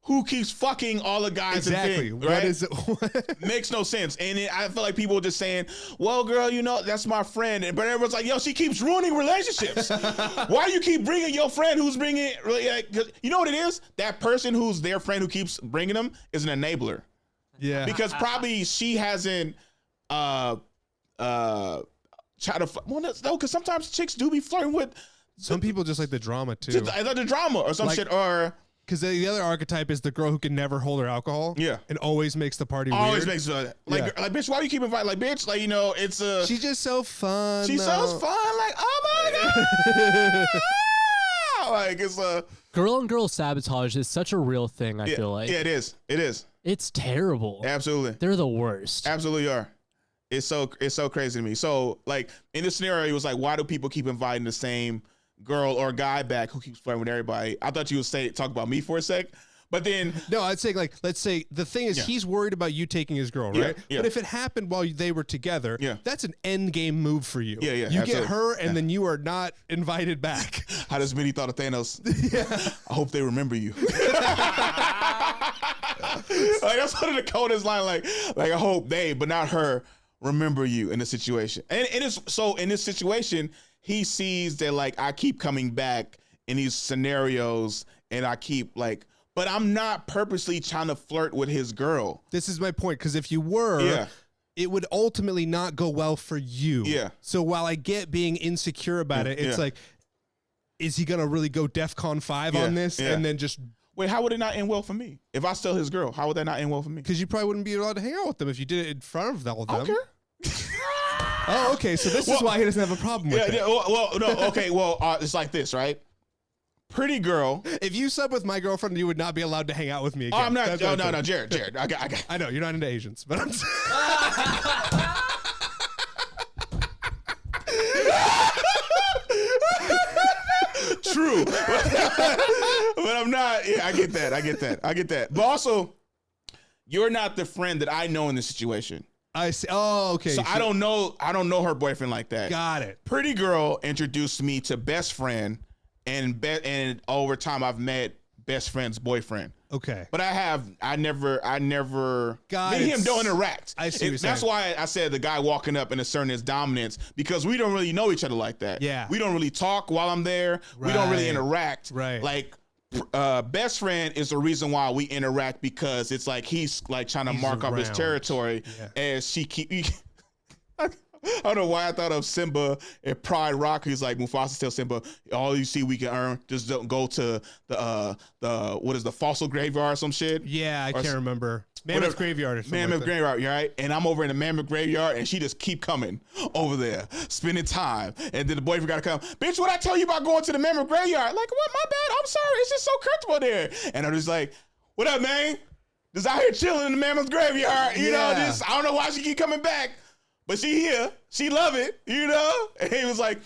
Who keeps fucking all the guys Exactly. and things, What right? is it? Makes no sense. And I feel like people are just saying, well, girl, you know, that's my friend. But everyone's like, yo, she keeps ruining relationships. Why do you keep bringing your friend who's bringing, like, you know what it is? That person who's their friend who keeps bringing them is an enabler. Yeah. Because probably she hasn't tried to, well, no, because sometimes chicks do be flirting with. Some people just like the drama too. The drama or some shit, or. Because the other archetype is the girl who can never hold her alcohol. Yeah. And always makes the party Always weird. makes like bitch, why do you keep inviting? Like, bitch, like, you know, it's She's just so fun. she's though. so fun. Like, oh my god, like it's Girl on girl sabotage is such a real thing. I yeah, feel like yeah, it is. It is it's terrible. absolutely, They're the worst. absolutely are. It's so crazy to me. So like in this scenario, it was like, why do people keep inviting the same girl or guy back who keeps flirting with everybody? I thought you would talk about me for a sec. But then, no, I'd say like, let's say the thing is he's worried about you taking his girl, right? Yeah. But if it happened while they were together, that's an end game move for you. Yeah, You absolutely. get her, and then you are not invited back. how does Minnie thought of Thanos? I hope they remember you. Like that's one of the coldest line. Like I hope they, but not her, remember you in the situation. And it's so in this situation, he sees that like I keep coming back in these scenarios, and I keep like. But I'm not purposely trying to flirt with his girl. This is my point, because if you were, it would ultimately not go well for you. Yeah. So while I get being insecure about it, it's like, is he going to really go DEFCON 5 on this and then just... Wait, how would it not end well for me? If I steal his girl, how would that not end well for me? Because you probably wouldn't be allowed to hang out with them if you did it in front of all of them. Okay. Oh, okay. So this is why he doesn't have a problem with it. Yeah, well, no, okay, well, it's like this, right? Pretty girl. If you slept with my girlfriend, you would not be allowed to hang out with me again. Oh, I'm not. No, Jared. I got. I know you're not into Asians, but I'm. True, but I'm not. Yeah, I get that. But also, you're not the friend that I know in this situation. I see. Oh, okay. So I don't know her boyfriend like that. Got it. Pretty girl introduced me to best friend, and over time I've met best friend's boyfriend. Okay. But I never God, me and him don't interact. I see what you're That's saying. why I said the guy walking up and asserting his dominance, because we don't really know each other like that. Yeah. We don't really talk while I'm there. We don't really Right. interact. Right. Like best friend is the reason why we interact, because it's like he's like trying to mark off his around. territory as she keep I don't know why I thought of Simba and Pride Rock. He's like, Mufasa tells Simba, all you see we can earn, just don't go to the what is the fossil graveyard or some shit. Yeah, I Or can't remember. Mammoth whatever. Graveyard or something. Mammoth like that. Graveyard, right? And I'm over in the Mammoth Graveyard, and she just keep coming over there, spending time. And then the boyfriend gotta come, bitch, what I tell you about going to the Mammoth Graveyard? Like, what? My bad. I'm sorry. It's just so comfortable there. And I'm just like, what up, man? Just out here chilling in the Mammoth Graveyard. You know, just I don't know why she keep coming back, but she here. She love it. You know. And he was like,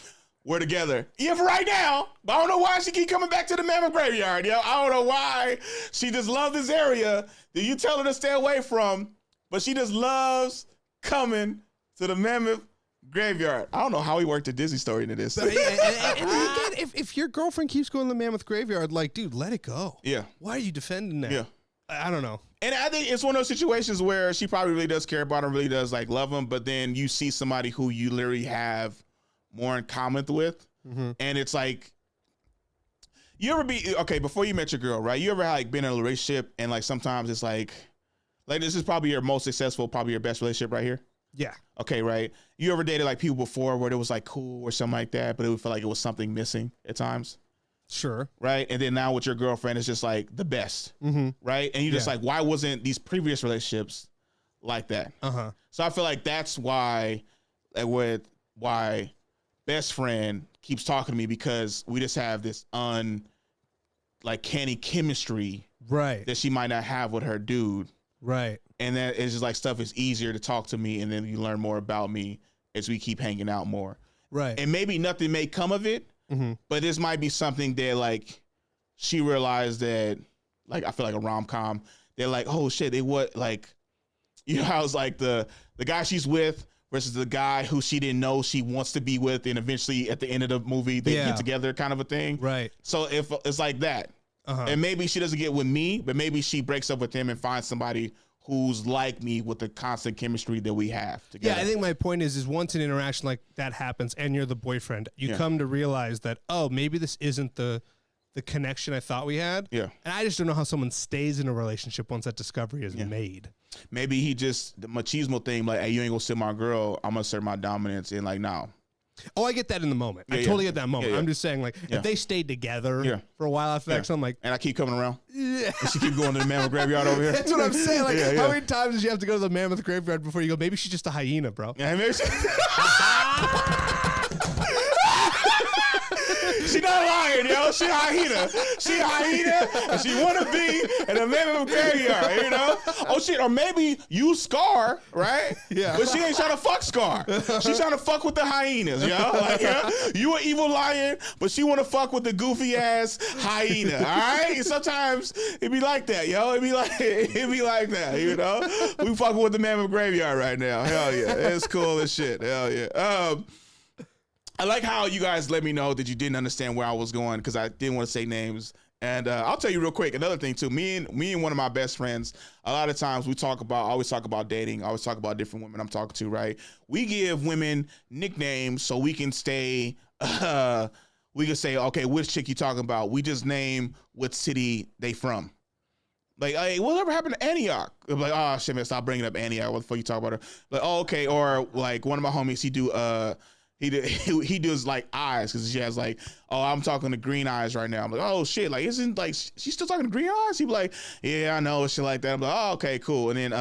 we're together. Yeah, for right now. But I don't know why she keep coming back to the Mammoth Graveyard. Yo, I don't know why. She just loves this area that you tell her to stay away from, but she just loves coming to the Mammoth Graveyard. I don't know how he worked a Disney story into this. And again, if your girlfriend keeps going to the Mammoth Graveyard, like, dude, let it go. Yeah. Why are you defending that? Yeah. I don't know. And I think it's one of those situations where she probably really does care about him, really does like love him, but then you see somebody who you literally have more in common with, and it's like, you ever be okay before you met your girl, right? You ever like been in a relationship and like sometimes it's like this is probably your most successful, probably your best relationship right here. Yeah. Okay, right? You ever dated like people before where it was like cool or something like that, but it would feel like it was something missing at times, Sure. right? And then now with your girlfriend, it's just like the best, right? And you're just like, why wasn't these previous relationships like that? So I feel like that's why, why best friend keeps talking to me, because we just have this canny chemistry Right. that she might not have with her dude. Right. And that it's just like stuff is easier to talk to me, and then you learn more about me as we keep hanging out more. Right. And maybe nothing may come of it, but this might be something that like she realized that, like, I feel like a rom-com. They're like, oh shit, they what, like, you know how it's like the guy she's with versus the guy who she didn't know she wants to be with, and eventually at the end of the movie they get together, kind of a thing. Right. So if it's like that, and maybe she doesn't get with me, but maybe she breaks up with him and finds somebody who's like me with the constant chemistry that we have together. Yeah, I think my point is once an interaction like that happens and you're the boyfriend, you come to realize that, oh, maybe this isn't the connection I thought we had. Yeah. And I just don't know how someone stays in a relationship once that discovery is made. Maybe he just, the machismo thing, like, hey, you ain't gonna sit my girl, I'm gonna assert my dominance, and like, no. Oh, I get that in the moment. I Yeah, totally yeah. get that moment. Yeah, yeah. I'm just saying, like, if they stayed together for a while after that, so I'm like, And I keep coming around. And she keep going to the Mammoth Graveyard over here. that's what I'm saying. Like, Yeah, how yeah. many times did you have to go to the Mammoth Graveyard before you go, maybe she's just a hyena, bro? Yeah, maybe she not lying, yo. She a hyena. She a hyena, and she wanna be in a Mammoth Graveyard, you know? Oh shit, or maybe you Scar, right? Yeah. But she ain't trying to fuck Scar. She's trying to fuck with the hyenas, yo. Like, yeah, you an evil lion, but she wanna fuck with the goofy ass hyena, all right? And sometimes it be like that, yo. It be like that, you know? We fucking with the Mammoth Graveyard right now. Hell yeah. It's cool as shit. Hell yeah. I like how you guys let me know that you didn't understand where I was going, because I didn't want to say names. And I'll tell you real quick, another thing too, me and one of my best friends, a lot of times I always talk about dating. I always talk about different women I'm talking to, right? We give women nicknames so we can stay, we can say, okay, which chick you talking about? We just name what city they from. Like, hey, whatever happened to Antioch? I'm like, oh shit, man, stop bringing up Antioch. What the fuck you talking about her? Like, oh, okay. Or like one of my homies, he does like eyes, because she has like, oh, I'm talking to green eyes right now. I'm like, oh shit, like, isn't like she's still talking to green eyes? He be like, yeah, I know, shit like that. I'm like, oh, okay, cool. And then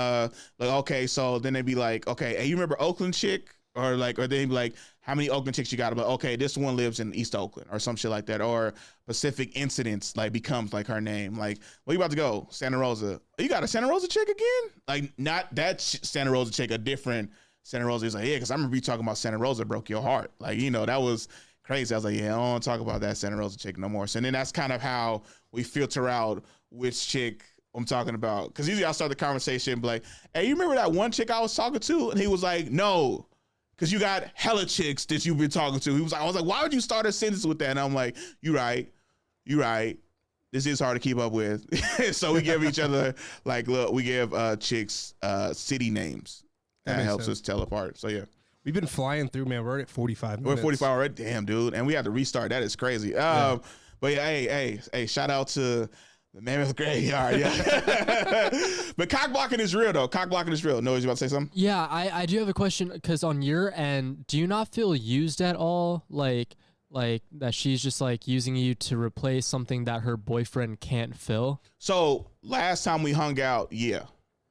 like, okay, so then they be like, okay, hey, you remember Oakland chick? Or they be like, how many Oakland chicks you got? I'm like, okay, this one lives in East Oakland, or some shit like that. Or Pacific Incidents like becomes like her name. Like, where you about to go? Santa Rosa. You got a Santa Rosa chick again? Like, not that Santa Rosa chick, a different Santa Rosa. Is like, yeah, because I remember you talking about Santa Rosa broke your heart. Like, you know, that was crazy. I was like, yeah, I don't want to talk about that Santa Rosa chick no more. So then that's kind of how we filter out which chick I'm talking about. Because usually I'll start the conversation and be like, hey, you remember that one chick I was talking to? And he was like, no, because you got hella chicks that you've been talking to. I was like, why would you start a sentence with that? And I'm like, you right. this is hard to keep up with. So we give each other like, look, we give chicks city names. That helps us tell apart. So yeah. We've been flying through, man. We're already at 45 minutes. We're at 45 already. Damn, dude. And we had to restart. That is crazy. But yeah, hey, shout out to the Mammoth Graveyard. Yeah. But cock blocking is real, though. Cock blocking is real. Noah, you about to say something? Yeah, I do have a question, because on your end, do you not feel used at all? Like that she's just like using you to replace something that her boyfriend can't fill? So last time we hung out, yeah.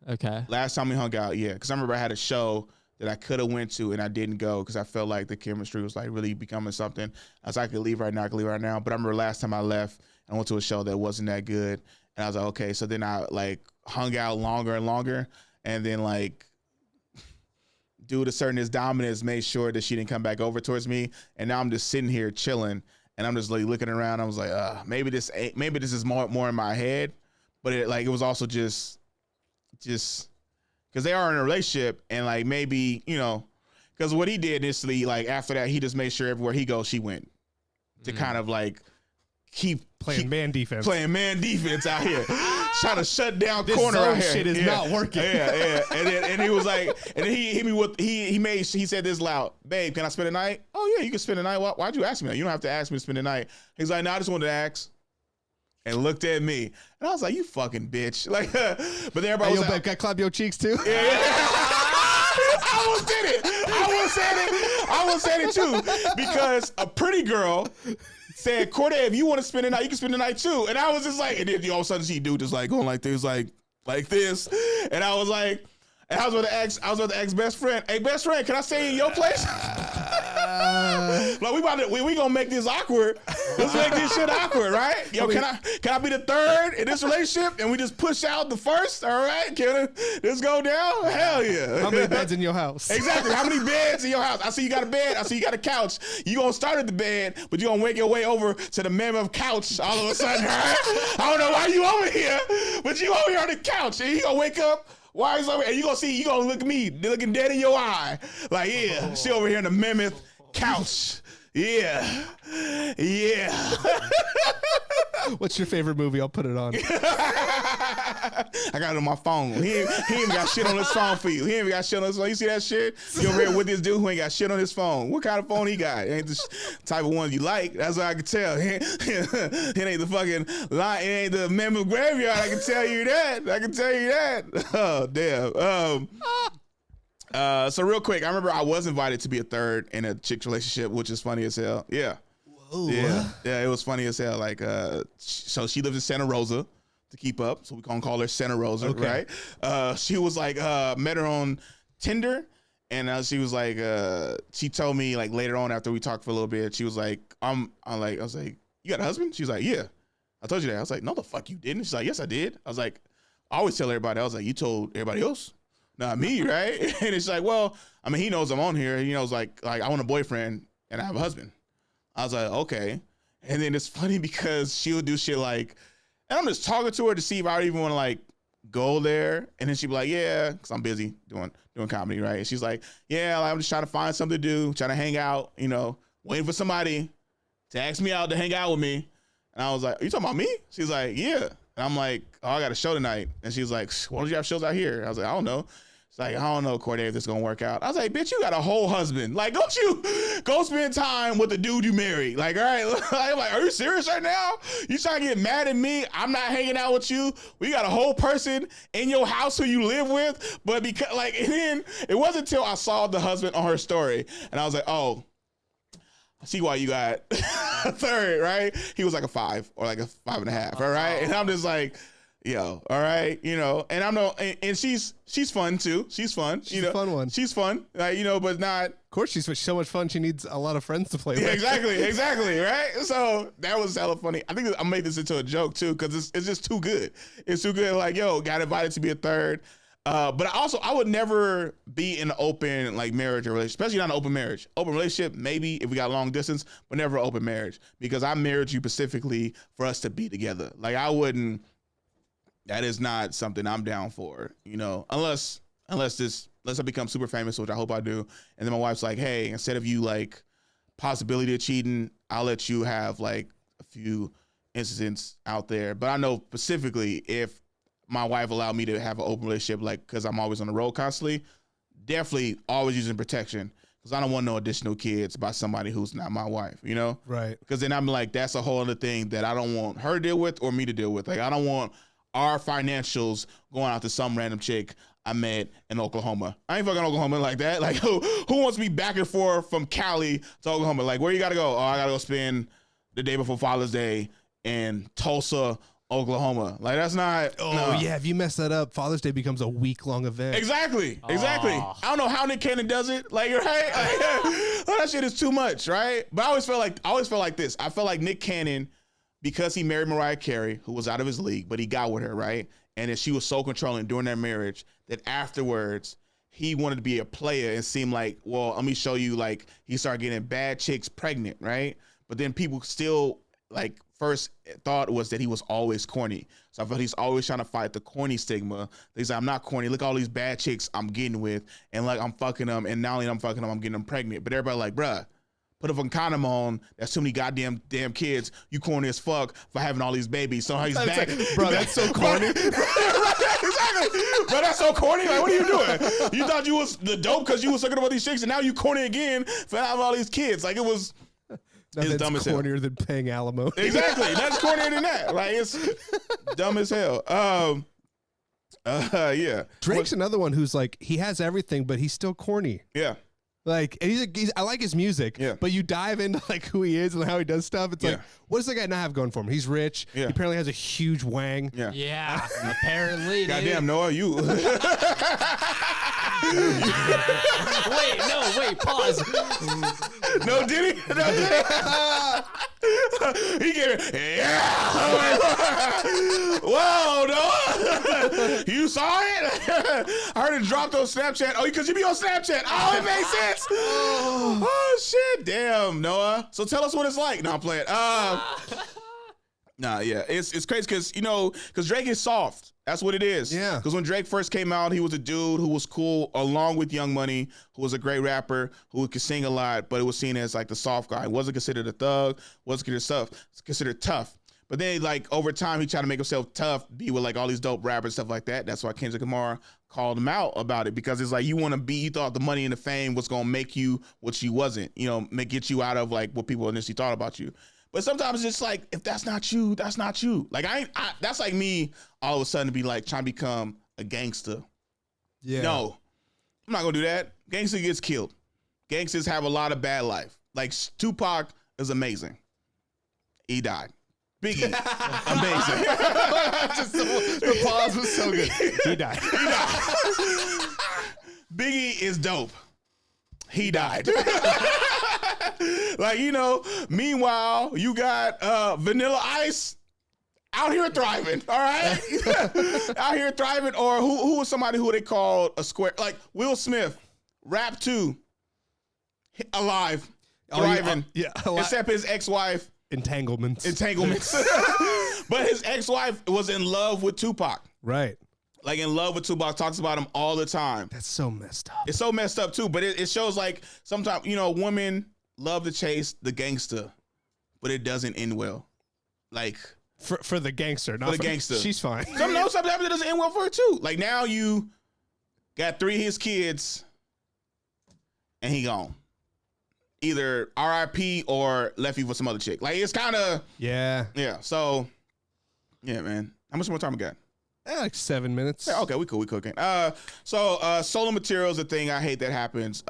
Okay. Last time we hung out, yeah. Because I remember I had a show that I could have went to and I didn't go because I felt like the chemistry was like really becoming something. I was like, I could leave right now, But I remember last time I left, I went to a show that wasn't that good. And I was like, okay. So then I like hung out longer and longer. And then like, due to certain his dominance, made sure that she didn't come back over towards me. And now I'm just sitting here chilling and I'm just like looking around. I was like, maybe this is more in my head. But it was also just because they are in a relationship and like maybe, because what he did initially, like after that, he just made sure everywhere he goes, she went to kind of like keep man defense out here, trying to shut down this corner out here. Shit is not working. Yeah. And he was like, and then he hit me with he said this loud, babe, can I spend the night? Oh yeah, you can spend the night. Why'd you ask me that? You don't have to ask me to spend the night. He's like, no, I just wanted to ask. And looked at me, and I was like, "You fucking bitch!" Like, but then everybody was like, "Can I clap your cheeks too?" Yeah. I almost did it. I almost said it too, because a pretty girl said, "Corde, if you want to spend the night, you can spend the night too." And I was just like, and then all of a sudden, she dude just like going like this, like this, and I was like, and I was with the ex best friend. Hey, best friend, can I stay in your place? Like we gonna make this awkward. Let's make this shit awkward, right? Yo, can I be the third in this relationship and we just push out the first? All right, can this go down? Hell yeah. How many beds in your house? Exactly. How many beds in your house? I see you got a bed. I see you got a couch. You gonna start at the bed, but you gonna make your way over to the mammoth couch all of a sudden, right? I don't know why you over here, but you over here on the couch and you gonna wake up. Why is over? And you gonna look at me, looking dead in your eye, like yeah, she over here in the mammoth couch. Yeah. What's your favorite movie? I'll put it on. I got it on my phone. He ain't got shit on his phone for you. He ain't got shit on his phone. You see that shit? You over here with this dude who ain't got shit on his phone. What kind of phone he got? It ain't the type of one you like. That's what I can tell. It ain't the fucking line. It ain't the Mammoth Graveyard. I can tell you that. Oh, damn. So real quick, I remember I was invited to be a third in a chick relationship, which is funny as hell. Yeah. Whoa. Yeah, it was funny as hell. Like, so she lives in Santa Rosa to keep up. So we gonna call her Santa Rosa, okay. Right? She was like, met her on Tinder. And she was like, she told me like later on after we talked for a little bit, she was like, I was like, you got a husband? She was like, yeah. I told you that. I was like, no, the fuck you didn't. She's like, yes, I did. I was like, I always tell everybody. I was like, you told everybody else? Not me, right? And it's like, well, I mean, he knows I'm on here. He knows like I want a boyfriend and I have a husband. I was like, okay. And then it's funny because she'll do shit like, and I'm just talking to her to see if I even want to like go there. And then she'd be like, yeah, because I'm busy doing comedy, right? And she's like, yeah, like, I'm just trying to find something to do, trying to hang out, waiting for somebody to ask me out to hang out with me. And I was like, are you talking about me? She's like, yeah. And I'm like, oh, I got a show tonight. And she's like, why don't you have shows out here? I was like, I don't know. It's like, I don't know, Corde, if this is gonna work out. I was like, bitch, you got a whole husband. Like, don't you go spend time with the dude you married? Like, all right, I'm like, are you serious right now? You trying to get mad at me? I'm not hanging out with you. We got a whole person in your house who you live with. But because, like, and then it wasn't until I saw the husband on her story, and I was like, oh, I see why you got a third, right? He was like a 5 or like a 5.5, all right? And I'm just like, yo, all right, and I'm no, and she's fun too. She's fun, she's a fun one. She's fun, but not. Of course, she's so much fun. She needs a lot of friends to play with. Exactly, right? So that was hella funny. I think I made this into a joke too because it's just too good. It's too good. Like, yo, got invited to be a third. But I would never be in an open like marriage or relationship, especially not an open marriage. Open relationship, maybe if we got long distance, but never an open marriage because I married you specifically for us to be together. Like I wouldn't. That is not something I'm down for, unless I become super famous, which I hope I do. And then my wife's like, hey, instead of you like possibility of cheating, I'll let you have like a few incidents out there, but I know specifically if my wife allowed me to have an open relationship, like, because I'm always on the road constantly, definitely always using protection, because I don't want no additional kids by somebody who's not my wife, you know? Right. Because then I'm like, that's a whole other thing that I don't want her to deal with or me to deal with. Like, I don't want our financials going out to some random chick I met in Oklahoma. I ain't fucking Oklahoma like that. Like, who wants me back and forth from Cali to Oklahoma? Like, where you gotta go? Oh, I gotta go spend the day before Father's Day in Tulsa, Oklahoma. Like, that's not. Oh, yeah. If you mess that up, Father's Day becomes a week-long event. Exactly. Oh. I don't know how Nick Cannon does it. Like, right? Like, that shit is too much, right? But I always felt like this. I felt like Nick Cannon, because he married Mariah Carey, who was out of his league, but he got with her, right? And then she was so controlling during their marriage that afterwards he wanted to be a player and seemed like, well, let me show you. Like, he started getting bad chicks pregnant, right? But then people still, like, first thought was that he was always corny. So I felt he's always trying to fight the corny stigma. He's like, I'm not corny. Look at all these bad chicks I'm getting with, and like, I'm fucking them, and not only I'm fucking them, I'm getting them pregnant. But everybody like, bruh, put a fucking condom on. That's too many goddamn kids. You corny as fuck for having all these babies. So he's back. Like, bro, that's so corny. Exactly. Bro, that's so corny. Like, what are you doing? You thought you was the dope because you was looking about these chicks, and now you corny again for having all these kids. Like, it was... It's dumb as hell. cornier than paying alimony. Exactly. That's cornier than that. Like, it's dumb as hell. Yeah. Drake's another one who's like, he has everything, but he's still corny. Yeah. Like, and he's I like his music, Yeah. but you dive into like who he is and how he does stuff. It's like, Yeah. what does that guy not have going for him? He's rich. Yeah. He apparently has a huge wang. Yeah. Yeah, apparently. Goddamn, Noah, you. Wait, pause. No, did he? No, did he? He gave it. Yeah. Whoa, Noah. You saw it? I heard it dropped on Snapchat. Oh, because you be on Snapchat. Oh, it makes sense. Oh, shit. Damn, Noah. So tell us what it's like. No, I'm playing. Nah, yeah. It's crazy because, you know, because Drake is soft. That's what it is. Yeah. Because when Drake first came out, he was a dude who was cool, along with Young Money, who was a great rapper, who could sing a lot, but it was seen as like the soft guy. He wasn't considered a thug, wasn't considered tough. But then, like, over time, he tried to make himself tough, be with like all these dope rappers, stuff like that. That's why Kendrick Lamar called him out about it, because it's like, you thought the money and the fame was gonna make you what you wasn't, you know, get you out of like what people initially thought about you. But sometimes it's like, if that's not you, that's not you. Like, that's like me all of a sudden to be like trying to become a gangster. Yeah. No, I'm not gonna do that. Gangster gets killed. Gangsters have a lot of bad life. Like, Tupac is amazing. He died. Biggie, amazing. The pause was so good. He died. Biggie is dope. He died. Like, you know, meanwhile, you got Vanilla Ice out here thriving, all right? Out here thriving. Or who was somebody who they called a square? Like Will Smith, Rap 2, alive, thriving. Except his ex-wife. Entanglements. But his ex-wife was in love with Tupac. Right. Like, in love with Tupac, talks about him all the time. That's so messed up. It's so messed up too, but it shows like sometimes, you know, women love to chase the gangster, but it doesn't end well. Like, for the gangster, not for the gangster. She's fine. Sometimes it doesn't end well for her too. Like, now you got 3 of his kids and he gone. Either RIP or left you for some other chick. Like, it's kind of Yeah. So, yeah, man. How much more time we got? Like 7 minutes. Yeah, okay, we cooking. Solo material is a thing I hate that happens.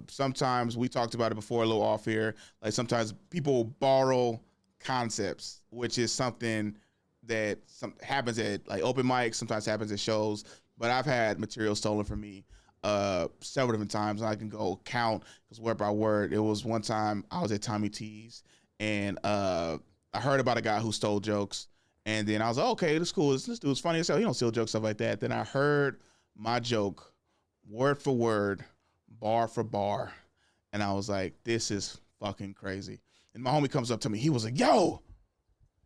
Sometimes we talked about it before a little off here. Like, sometimes people borrow concepts, which is something that happens at like open mics, sometimes happens at shows. But I've had material stolen from me several different times, and I can go count because word by word. It was one time I was at Tommy T's, and I heard about a guy who stole jokes. And then I was like, okay, this is cool. This dude's funny as hell. He don't steal jokes, stuff like that. Then I heard my joke, word for word, bar for bar. And I was like, this is fucking crazy. And my homie comes up to me. He was like, yo,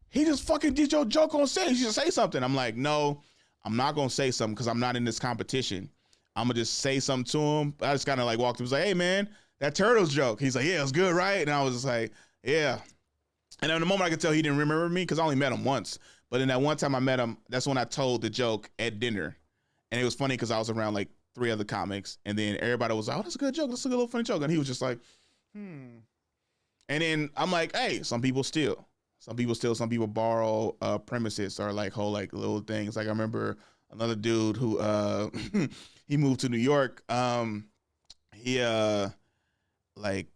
he just fucking did your joke on stage. You should say something. I'm like, no, I'm not going to say something because I'm not in this competition. I'm going to just say something to him. I just kind of like walked up and was like, hey, man, that Turtles joke. He's like, yeah, it was good, right? And I was just like, yeah. And in the moment I could tell he didn't remember me because I only met him once. But in that one time I met him, that's when I told the joke at dinner. And it was funny because I was around like 3 other comics. And then everybody was like, oh, that's a good joke. That's a good little funny joke. And he was just like, And then I'm like, hey, some people steal. Some people borrow premises or like whole like little things. Like I remember another dude who he moved to New York. He like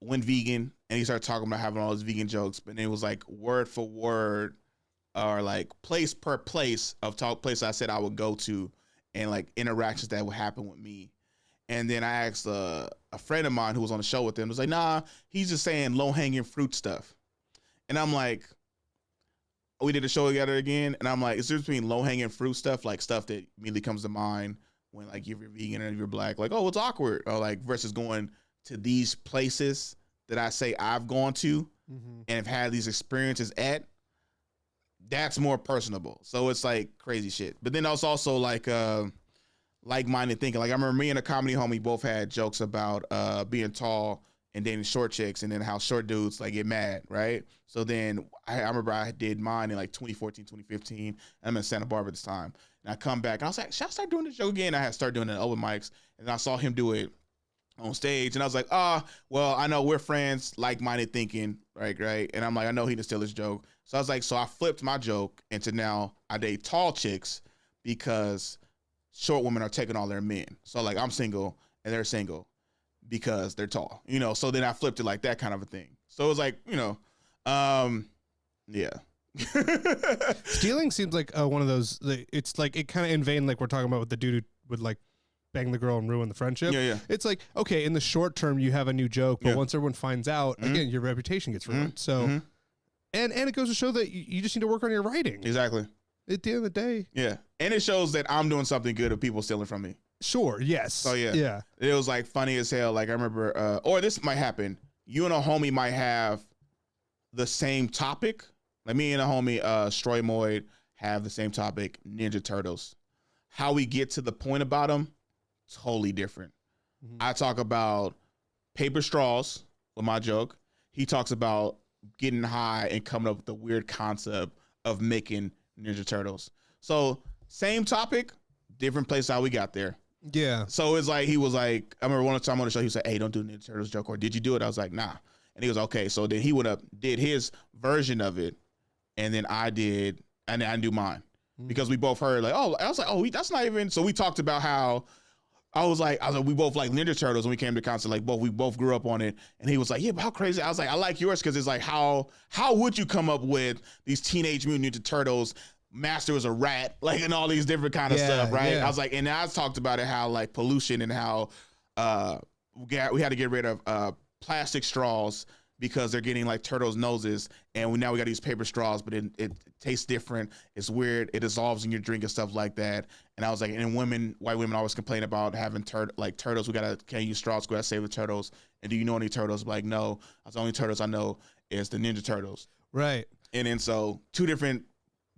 went vegan and he started talking about having all these vegan jokes, but it was like word for word or like place per place of place I said I would go to and like interactions that would happen with me. And then I asked a friend of mine who was on the show with him, was like, nah, he's just saying low hanging fruit stuff. And I'm like, we did a show together again. And I'm like, it's just between low hanging fruit stuff, like stuff that immediately comes to mind when like if you're vegan or if you're black, like, oh, it's awkward. Or like versus going to these places that I say I've gone to and have had these experiences at, that's more personable. So it's like crazy shit. But then it's also like like-minded thinking. Like I remember me and a comedy homie both had jokes about being tall and dating short chicks and then how short dudes like get mad, right? So then I remember I did mine in like 2014, 2015. I'm in Santa Barbara this time. And I come back and I was like, should I start doing this joke again? I had to start doing it in open mics. And I saw him do it on stage and I was like, well, I know we're friends, like-minded thinking, right? And I'm like, I know he didn't steal his joke. So I was like, so I flipped my joke into now I date tall chicks because short women are taking all their men. So like I'm single and they're single because they're tall, you know? So then I flipped it like that kind of a thing. So it was like, you know, yeah. Stealing seems like one of those, it's like, it kind of in vain, like we're talking about with the dude who would like bang the girl and ruin the friendship. Yeah. It's like, okay, in the short term, you have a new joke, but once everyone finds out, again, your reputation gets ruined. So, and it goes to show that you just need to work on your writing. Exactly. At the end of the day. Yeah. And it shows that I'm doing something good of people stealing from me. Sure. Yes. So yeah. Yeah. It was like funny as hell. Like I remember, or this might happen. You and a homie might have the same topic. Like me and a homie, Stroy Moyd, have the same topic, Ninja Turtles. How we get to the point about them, totally different. I talk about paper straws with my joke. He talks about getting high and coming up with the weird concept of making Ninja Turtles. So same topic, different place how we got there. Yeah. So it's like, he was like, I remember one time on the show, he said, hey, don't do Ninja Turtles joke, or did you do it? I was like, nah. And he was okay. So then he went up, did his version of it, and then I did, and then I do mine. Because we both heard like, oh, I was like, oh, that's not even, so we talked about how, I was like, we both like Ninja Turtles when we came to concert, like we both grew up on it. And he was like, yeah, but how crazy? I was like, I like yours because it's like, how would you come up with these Teenage Mutant Ninja Turtles, Master was a rat, like, and all these different kind of stuff, right? Yeah. I was like, and I talked about it, how like pollution and how we had to get rid of plastic straws because they're getting like turtles' noses, and now we got these paper straws, but it tastes different. It's weird. It dissolves in your drink and stuff like that. And I was like, and white women always complain about having turtles. Can't use straws. We gotta save the turtles. And do you know any turtles? I'm like, no. The only turtles I know is the Ninja Turtles. Right. And then so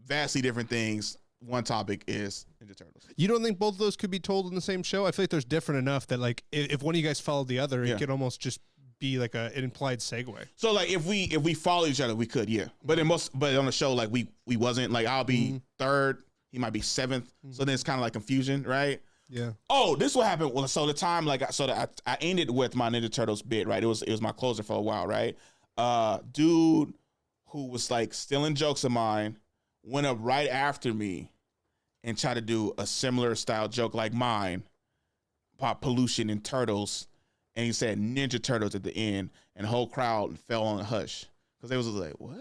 vastly different things. One topic is Ninja Turtles. You don't think both of those could be told in the same show? I feel like there's different enough that like if one of you guys followed the other, it could almost just be like an implied segue. So like if we follow each other, we could, yeah. But on the show, like we wasn't, like I'll be third, he might be seventh. So then it's kind of like confusion, right? Yeah. Oh, this is what happened. Well, so the time I ended with my Ninja Turtles bit, right? It was my closer for a while, right? Dude who was like stealing jokes of mine went up right after me and tried to do a similar style joke like mine about pollution and turtles. And he said Ninja Turtles at the end, and the whole crowd fell on a hush because they was like, "What?"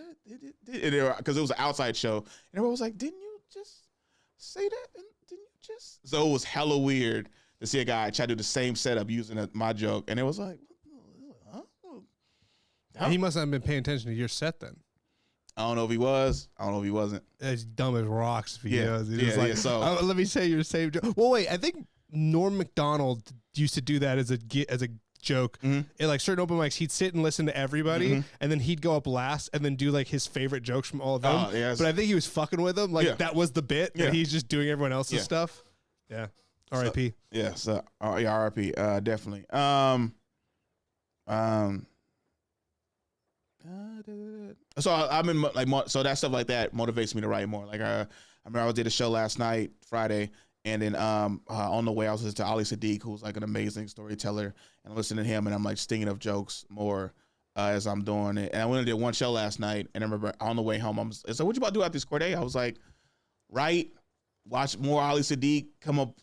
Because it was an outside show, and everyone was like, "Didn't you just say that? And didn't you just?" So it was hella weird to see a guy try to do the same setup using my joke, and it was like, huh? And he must not have been paying attention to your set then. I don't know if he was. I don't know if he wasn't. As dumb as rocks if he was. So let me say your same joke. Well, wait, I think Norm Macdonald used to do that as a joke. In like certain open mics, he'd sit and listen to everybody, and then he'd go up last and then do like his favorite jokes from all of them. But I think he was fucking with them. Like that was the bit, and he's just doing everyone else's stuff. Yeah. R.I.P. So R.I.P. Definitely. So I'm in like so that stuff like that motivates me to write more. Like I remember I did a show last night, Friday, and then on the way I was listening to Ali Sadiq, who's like an amazing storyteller, and I'm listening to him, and I'm like stinging up jokes more as I'm doing it. And I went and did one show last night, and I remember on the way home, I said, "What you about to do after this, Corde?" I was like, "Write, watch more Ali Sadiq,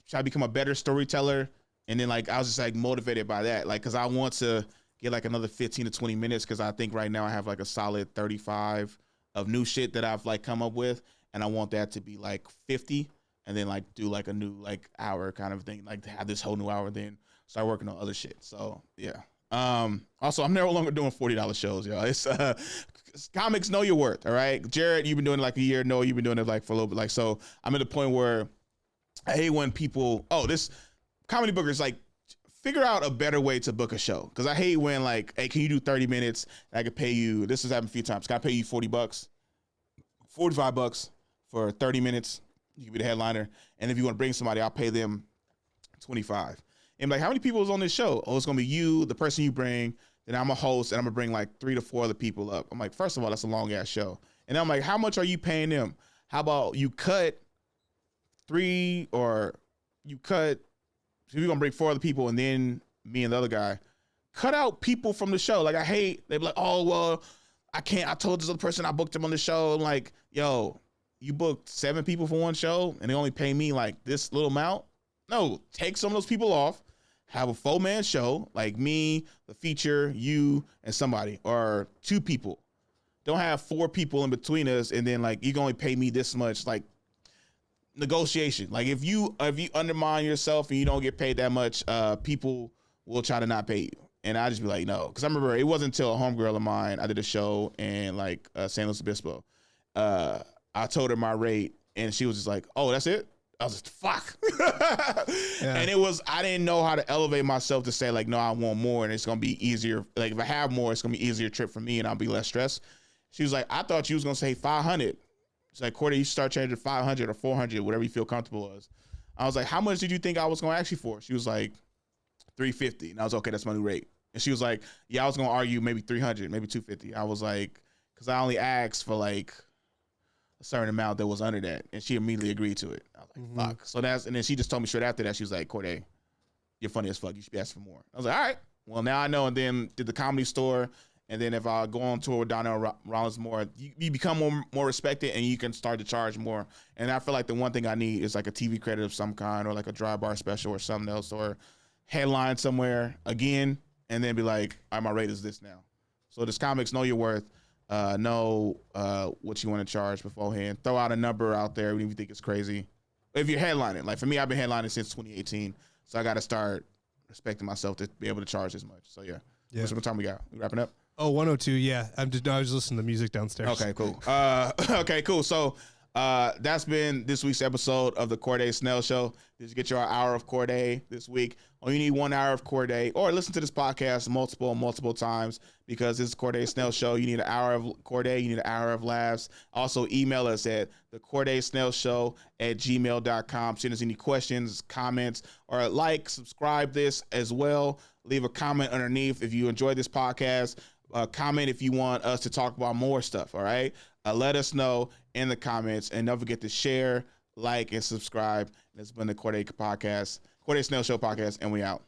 try to become a better storyteller." And then like I was just like motivated by that, like because I want to get like another 15 to 20 minutes because I think right now I have like a solid 35 of new shit that I've like come up with, and I want that to be like 50, and then like do like a new like hour kind of thing, like to have this whole new hour, then start working on other shit. So yeah. Also, I'm no longer doing $40 shows, y'all. It's comics know your worth, all right? Jared, you've been doing it like a year. Noah, you've been doing it like for a little bit. Like, so I'm at the point where I hate when people, this comedy bookers, like, figure out a better way to book a show. Because I hate when, like, hey, can you do 30 minutes? And I could pay you, this has happened a few times. Can I pay you $40? $45 for 30 minutes? You can be the headliner. And if you want to bring somebody, I'll pay them $25. And like, how many people is on this show? Oh, it's going to be you, the person you bring. Then I'm a host, and I'm going to bring like 3 to 4 other people up. I'm like, first of all, that's a long-ass show. And I'm like, how much are you paying them? How about you cut 3 or you cut, so you're going to bring 4 other people and then me and the other guy. Cut out people from the show. Like, I hate, they be like, oh, well, I can't. I told this other person I booked them on the show. I'm like, yo, you booked 7 people for one show and they only pay me like this little amount? No, take some of those people off. Have a 4-man show, like me, the feature, you, and somebody, or 2 people. Don't have 4 people in between us, and then like you can only pay me this much. Like negotiation. Like if you undermine yourself and you don't get paid that much, people will try to not pay you. And I just be like, no, because I remember it wasn't until a homegirl of mine, I did a show in like San Luis Obispo. I told her my rate, and she was just like, oh, that's it? I was just, fuck. Yeah. And I didn't know how to elevate myself to say like, no, I want more and it's going to be easier. Like if I have more, it's going to be easier trip for me and I'll be less stressed. She was like, I thought you was going to say 500. She's like, Corde, you start charging 500 or 400, whatever you feel comfortable with. I was like, how much did you think I was going to ask you for? She was like, 350. And I was okay, that's my new rate. And she was like, yeah, I was going to argue maybe 300, maybe 250. I was like, because I only asked for like a certain amount that was under that, and she immediately agreed to it. I was like, fuck. So and then she just told me straight after that, she was like, Corde, you're funny as fuck. You should be asking for more. I was like, all right. Well, now I know. And then did the Comedy Store, and then if I go on tour with Donnell Rollins more, you become more respected, and you can start to charge more. And I feel like the one thing I need is like a TV credit of some kind, or like a dry bar special or something else, or headline somewhere again, and then be like, all right, my rate is this now. So this comics know your worth. Know what you want to charge beforehand. Throw out a number out there even if you think it's crazy. If you're headlining, like for me, I've been headlining since 2018, so I got to start respecting myself to be able to charge as much. So yeah. What time we got? We wrapping up? Oh, 102. Yeah, I was listening to music downstairs. Okay, cool. Okay, cool. So that's been this week's episode of the Corde Snell Show. Did you get your hour of Corde this week? Or you need 1 hour of Corde, or listen to this podcast multiple times, because this is Corde Snell Show. You need an hour of Corde, you need an hour of laughs. Also, email us at the Corde Snell Show at gmail.com. Send us any questions, comments, or subscribe this as well. Leave a comment underneath if you enjoyed this podcast. Comment if you want us to talk about more stuff, all right? Let us know in the comments, and don't forget to share, like, and subscribe. This has been the Corde Snell Show podcast, and we out.